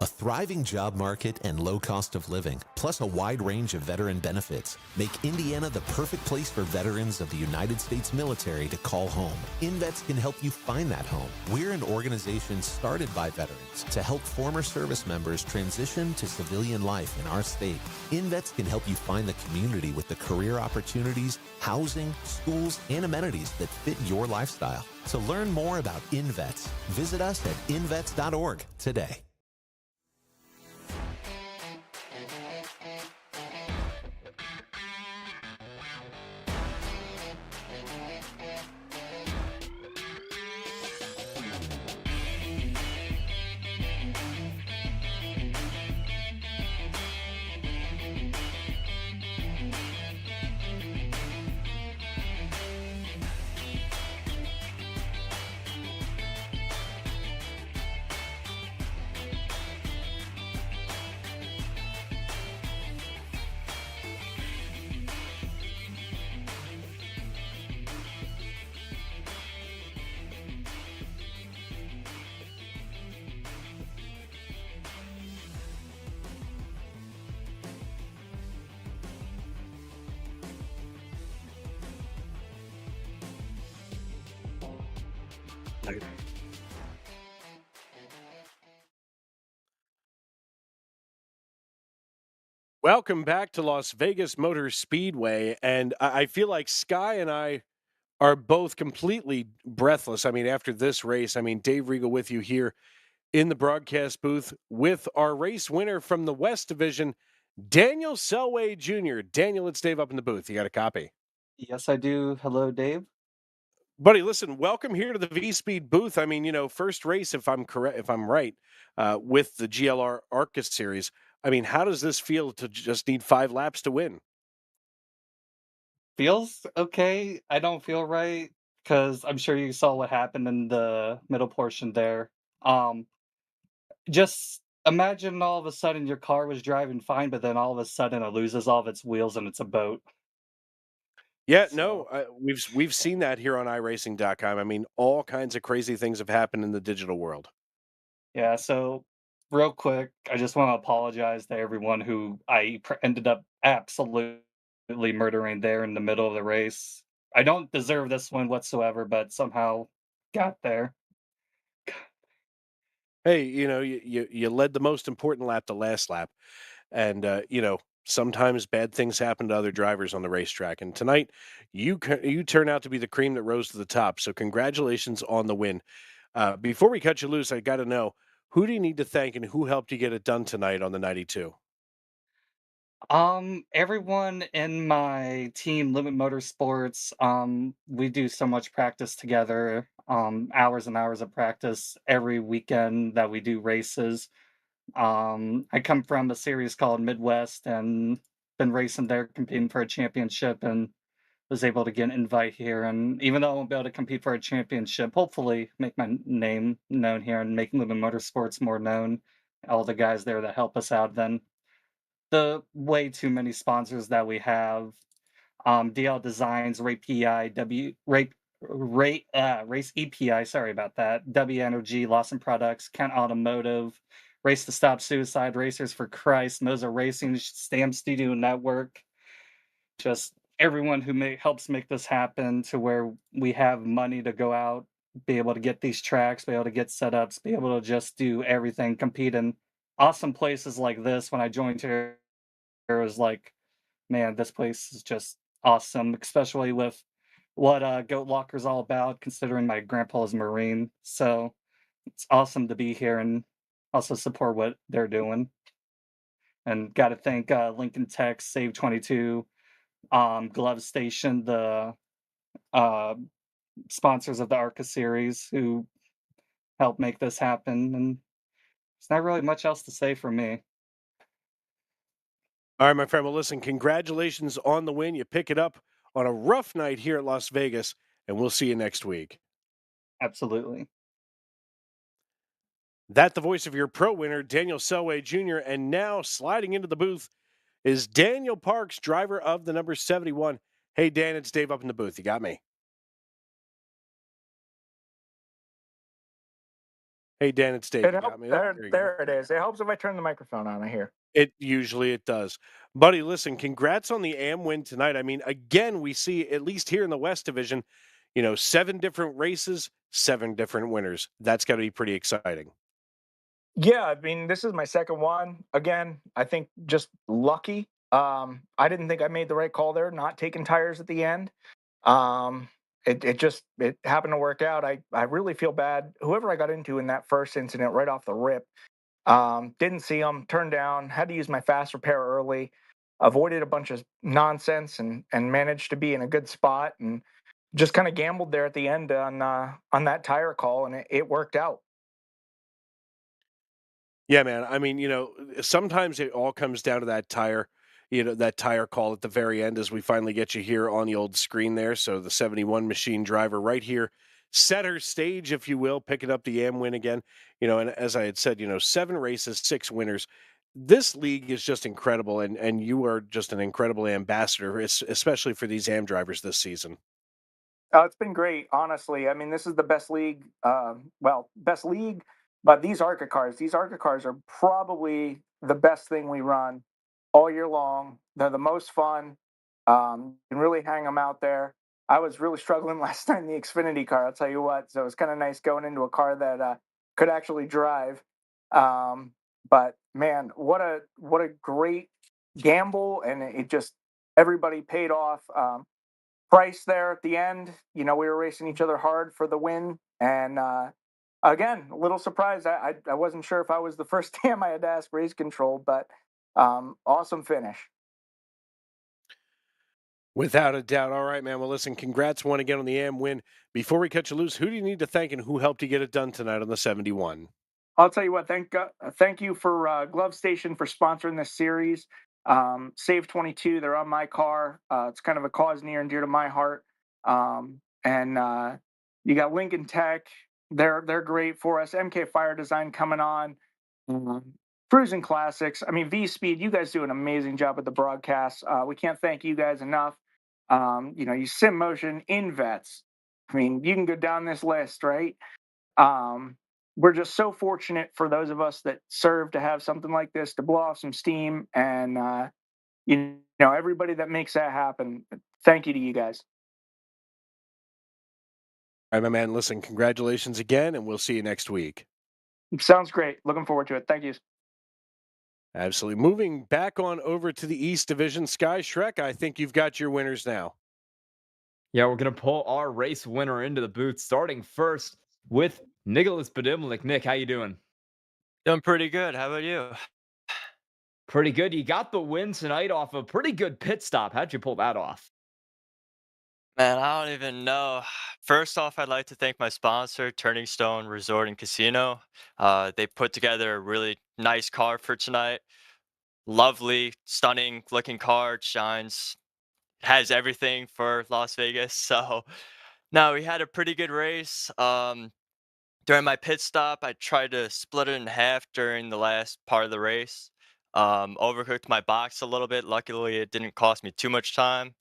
A thriving job market and low cost of living, plus a wide range of veteran benefits, make Indiana the perfect place for veterans of the United States military to call home. InVets can help you find that home. We're an organization started by veterans to help former service members transition to civilian life in our state. InVets can help you find the community with the career opportunities, housing, schools, and amenities that fit your lifestyle. To learn more about InVets, visit us at invets.org today. Right. Welcome back to Las Vegas Motor Speedway. And I feel like Sky and I are both completely breathless. I mean, after this race, I mean, Dave Regal with you here in the broadcast booth with our race winner from the West Division, Daniel Selway Jr. Daniel, it's Dave up in the booth. You got a copy? Yes, I do. Hello, Dave. Buddy, listen, welcome here to the V Speed booth. I mean, first race, if I'm correct, if I'm right, with the GLR ARCA series. I mean, how does this feel to just need 5 laps to win? Feels okay. I don't feel right because I'm sure you saw what happened in the middle portion there. Um, just imagine all of a sudden your car was driving fine, but then all of a sudden it loses all of its wheels and it's a boat. Yeah, no, So we've seen that here on iRacing.com. I mean, all kinds of crazy things have happened in the digital world. yeah, so real quick, I just want to apologize to everyone who ended up absolutely murdering there in the middle of the race. I don't deserve this one whatsoever, but somehow got there. Hey, you led the most important lap, the last lap, and sometimes bad things happen to other drivers on the racetrack. And tonight, you turn out to be the cream that rose to the top. So congratulations on the win. Before we cut you loose, I got to know, who do you need to thank and who helped you get it done tonight on the 92? Everyone in my team, Limit Motorsports, we do so much practice together, hours and hours of practice every weekend that we do races. I come from a series called Midwest and been racing there, competing for a championship, and was able to get an invite here. And even though I won't be able to compete for a championship, hopefully make my name known here and make Limit Motorsports more known. All the guys there that help us out, then the way too many sponsors that we have. DL Designs, Rate PI, Race EPI, sorry about that. W Energy, Lawson Products, Kent Automotive, Race to Stop Suicide, Racers for Christ, Moza Racing, Stam Studio Network. Just everyone who helps make this happen to where we have money to go out, be able to get these tracks, be able to get setups, be able to just do everything, compete in awesome places like this. When I joined here, it was like, man, this place is just awesome, especially with what Goat Locker's all about, considering my grandpa is Marine. So it's awesome to be here and also support what they're doing. And got to thank Lincoln Tech, Save 22, Glove Station, the uh, sponsors of the ARCA series who helped make this happen. And there's not really much else to say from me. All right, my friend. Well, listen, congratulations on the win. You pick it up on a rough night here at Las Vegas, and we'll see you next week. Absolutely. That the voice of your pro winner, Daniel Selway Jr., and now sliding into the booth is Daniel Parks, driver of the number 71. Hey, Dan, it's Dave up in the booth. You got me. Hey, Dan, it's Dave. It You helps. got me. Oh, There, there you go. there it is. It helps if I turn the microphone on. I hear. It does. Buddy, listen, congrats on the AM win tonight. I mean, again, we see, at least here in the West Division, 7 different races, 7 different winners. That's got to be pretty exciting. Yeah, I mean, this is my second one. Again, I think just lucky. I didn't think I made the right call there, not taking tires at the end. Um, it happened to work out. I really feel bad. Whoever I got into in that first incident, right off the rip, didn't see them, turned down, had to use my fast repair early, avoided a bunch of nonsense, and managed to be in a good spot, and just kind of gambled there at the end on that tire call, and it worked out. Yeah, man. I mean, sometimes it all comes down to that tire call at the very end as we finally get you here on the old screen there. So the 71 machine driver right here, center stage, if you will, picking up the AM win again. And as I had said, 7 races, 6 winners. This league is just incredible, and you are just an incredible ambassador, especially for these AM drivers this season. It's been great, honestly. I mean, this is the best league. Well, best league, but these ARCA cars are probably the best thing we run all year long. They're the most fun. You can really hang them out there. I was really struggling last night in the Xfinity car. I'll tell you what. So it was kind of nice going into a car that could actually drive. But man, what a great gamble, and it just everybody paid off. Price there at the end. You know, we were racing each other hard for the win, and again, a little surprised. I wasn't sure if I was the first time I had to ask race control, but awesome finish. Without a doubt. All right, man. Well, listen, congrats one again on the AM win. Before we cut you loose, who do you need to thank and who helped you get it done tonight on the 71? I'll tell you what. Thank you for Glove Station for sponsoring this series. Save 22. They're on my car. It's kind of a cause near and dear to my heart. And you got Lincoln Tech. They're great for us. MK Fire Design coming on. Cruising Classics. I mean, V Speed. You guys do an amazing job with the broadcast. We can't thank you guys enough. You know, you Sim Motion, Invets. I mean, you can go down this list, right? We're just so fortunate for those of us that serve to have something like this to blow off some steam, and you know, everybody that makes that happen. Thank you to you guys. All right, my man. Listen, congratulations again, and we'll see you next week. Sounds great. Looking forward to it. Thank you. Absolutely. Moving back on over to the East Division, Sky Shrek, I think you've got your winners now. Yeah, we're going to pull our race winner into the booth, starting first with Nicholas Badimlik. Nick, how you doing? Doing pretty good. How about you? Pretty good. You got the win tonight off a pretty good pit stop. How'd you pull that off? Man, I don't even know. First off, I'd like to thank my sponsor, Turning Stone Resort and Casino. They put together a really nice car for tonight. Lovely, stunning looking car. It shines, has everything for Las Vegas. So, no, we had a pretty good race. During my pit stop, I tried to split it in half during the last part of the race. Overcooked my box a little bit. Luckily, it didn't cost me too much time,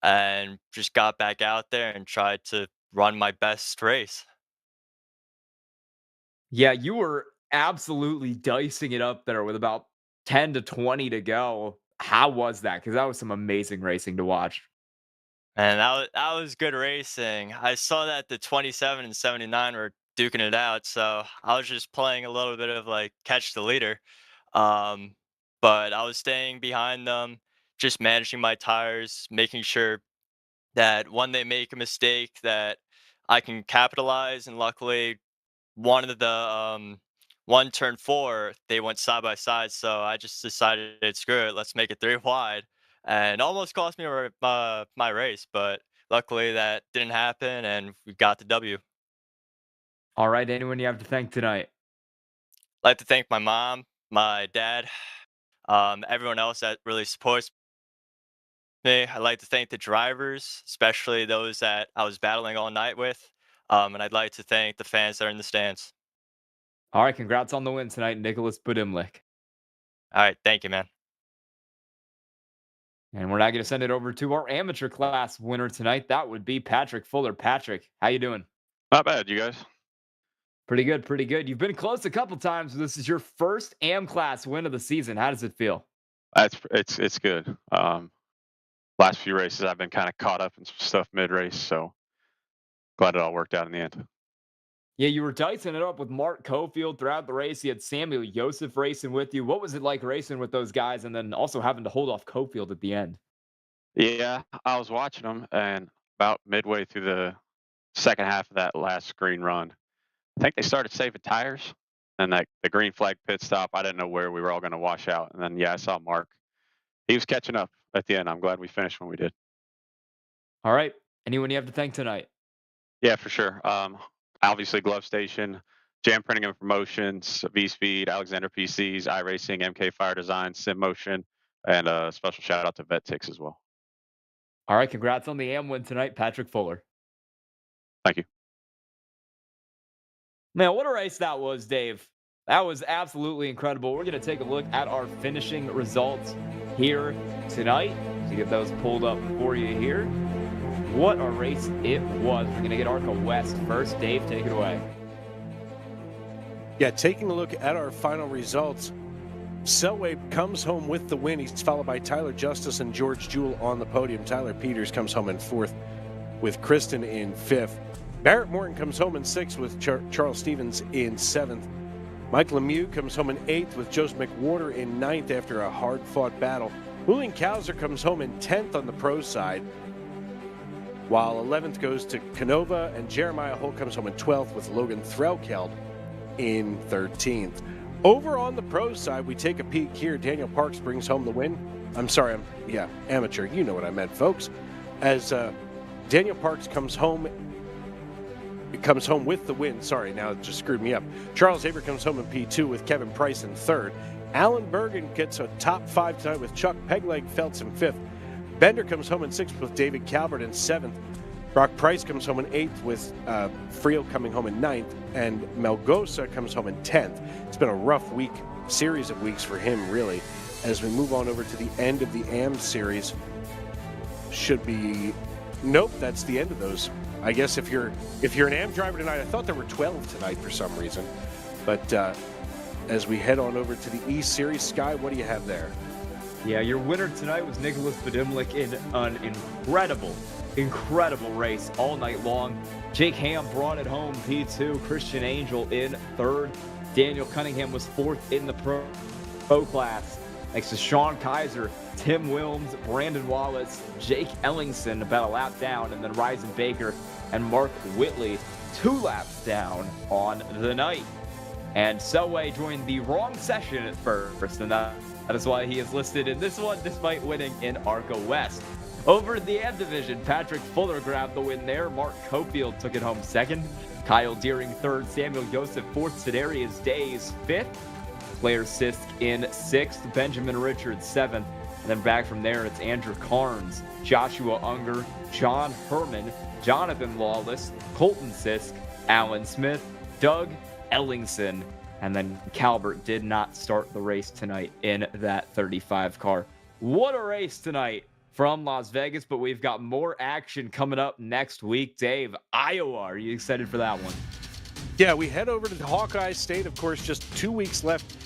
and just got back out there and tried to run my best race. Yeah, you were absolutely dicing it up there with about 10 to 20 to go. How was that? Because that was some amazing racing to watch. And that was good racing. I saw that the 27 and 79 were duking it out, so I was just playing a little bit of like catch the leader. Um, but I was staying behind them, just managing my tires, making sure that when they make a mistake that I can capitalize. And luckily, one of the one turn four, they went side by side, so I just decided, screw it, let's make it three wide, and almost cost me my race, but luckily that didn't happen, and we got the W. All right, anyone you have to thank tonight? I'd like to thank my mom, my dad, everyone else that really supports me. I'd like to thank the drivers, especially those that I was battling all night with, and I'd like to thank the fans that are in the stands. All right, congrats on the win tonight, Nicholas Budimlik. All right, thank you, man. And we're now going to send it over to our amateur class winner tonight. That would be Patrick Fuller. Patrick, how you doing? Not bad, you guys. Pretty good, pretty good. You've been close a couple times. This is your first AM class win of the season. How does it feel? It's good. Last few races I've been kind of caught up in some stuff mid-race, so glad it all worked out in the end. Yeah, you were dicing it up with Mark Cofield throughout the race. You had Samuel Joseph racing with you. What was it like racing with those guys and then also having to hold off Cofield at the end? Yeah, I was watching them, and about midway through the second half of that last screen run, I think they started saving tires, and that the green flag pit stop, I didn't know where we were all going to wash out. And then, yeah, I saw Mark. He was catching up at the end. I'm glad we finished when we did. All right. Anyone you have to thank tonight? Yeah, for sure. Obviously, Glove Station, Jam Printing and Promotions, V Speed, Alexander PCs, iRacing, MK Fire Design, Sim Motion, and a special shout out to Vet Tix as well. All right. Congrats on the AM win tonight, Patrick Fuller. Thank you. Man, what a race that was, Dave. That was absolutely incredible. We're going to take a look at our finishing results here tonight to get those pulled up for you here. What a race it was. We're going to get ARCA West first. Dave, take it away. Yeah, taking a look at our final results, Selway comes home with the win. He's followed by Tyler Justice and George Jewell on the podium. Tyler Peters comes home in fourth. with Kristen in 5th. Barrett Morton comes home in 6th with Charles Stevens in 7th. Mike Lemieux comes home in 8th with Joseph McWhorter in 9th after a hard-fought battle. Julian Kauser comes home in 10th on the pro side, while 11th goes to Canova, and Jeremiah Hull comes home in 12th with Logan Threlkeld in 13th. Over on the pro side, we take a peek here. Daniel Parks brings home the win. I'm sorry, amateur. You know what I meant, folks. As Daniel Parks comes home with the win. Sorry, now it just screwed me up. Charles Aber comes home in P2 with Kevin Price in 3rd. Alan Bergen gets a top 5 tonight with Chuck Pegleg Feltz in 5th. Bender comes home in 6th with David Calvert in 7th. Brock Price comes home in 8th with Frio coming home in 9th. And Melgosa comes home in 10th. It's been a rough series of weeks for him, really. As we move on over to the end of the AM series, nope, that's the end of those. I guess if you're an AM driver tonight, I thought there were 12 tonight for some reason. But as we head on over to the E Series, Sky, what do you have there? Yeah, your winner tonight was Nicholas Badimlik in an incredible race all night long. Jake Ham brought it home, P2. Christian Angel in 3rd. Daniel Cunningham was 4th in the pro class. Next to Sean Kaiser, Tim Wilms, Brandon Wallace, Jake Ellingson about a lap down, and then Ryzen Baker and Mark Whitley 2 laps down on the night. And Selway joined the wrong session at first, and that is why he is listed in this one despite winning in ARCA West. Over in the AM division, Patrick Fuller grabbed the win there. Mark Cofield took it home 2nd. Kyle Deering 3rd. Samuel Joseph 4th. Sedarius Days 5th. Claire Sisk in 6th. Benjamin Richards 7th. And then back from there, it's Andrew Carnes, Joshua Unger, John Herman, Jonathan Lawless, Colton Sisk, Alan Smith, Doug Ellingson, and then Calvert did not start the race tonight in that 35 car. What a race tonight from Las Vegas, but we've got more action coming up next week. Dave, Iowa, are you excited for that one? Yeah, we head over to the Hawkeye State. Of course, just 2 weeks left,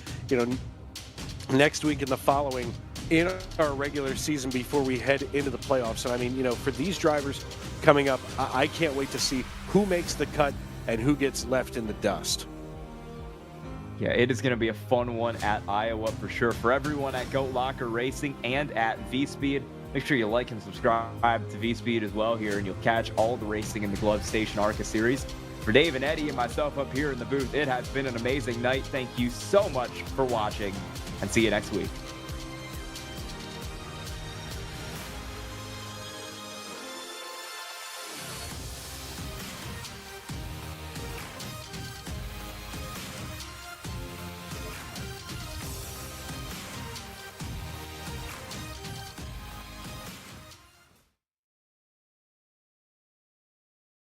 next week and the following in our regular season before we head into the playoffs. And I mean, for these drivers coming up, I can't wait to see who makes the cut and who gets left in the dust. Yeah, it is going to be a fun one at Iowa for sure. For everyone at Goat Locker Racing and at V-Speed, make sure you like and subscribe to V-Speed as well here, and you'll catch all the racing in the Glove Station ARCA series. For Dave and Eddie and myself up here in the booth, it has been an amazing night. Thank you so much for watching, and see you next week.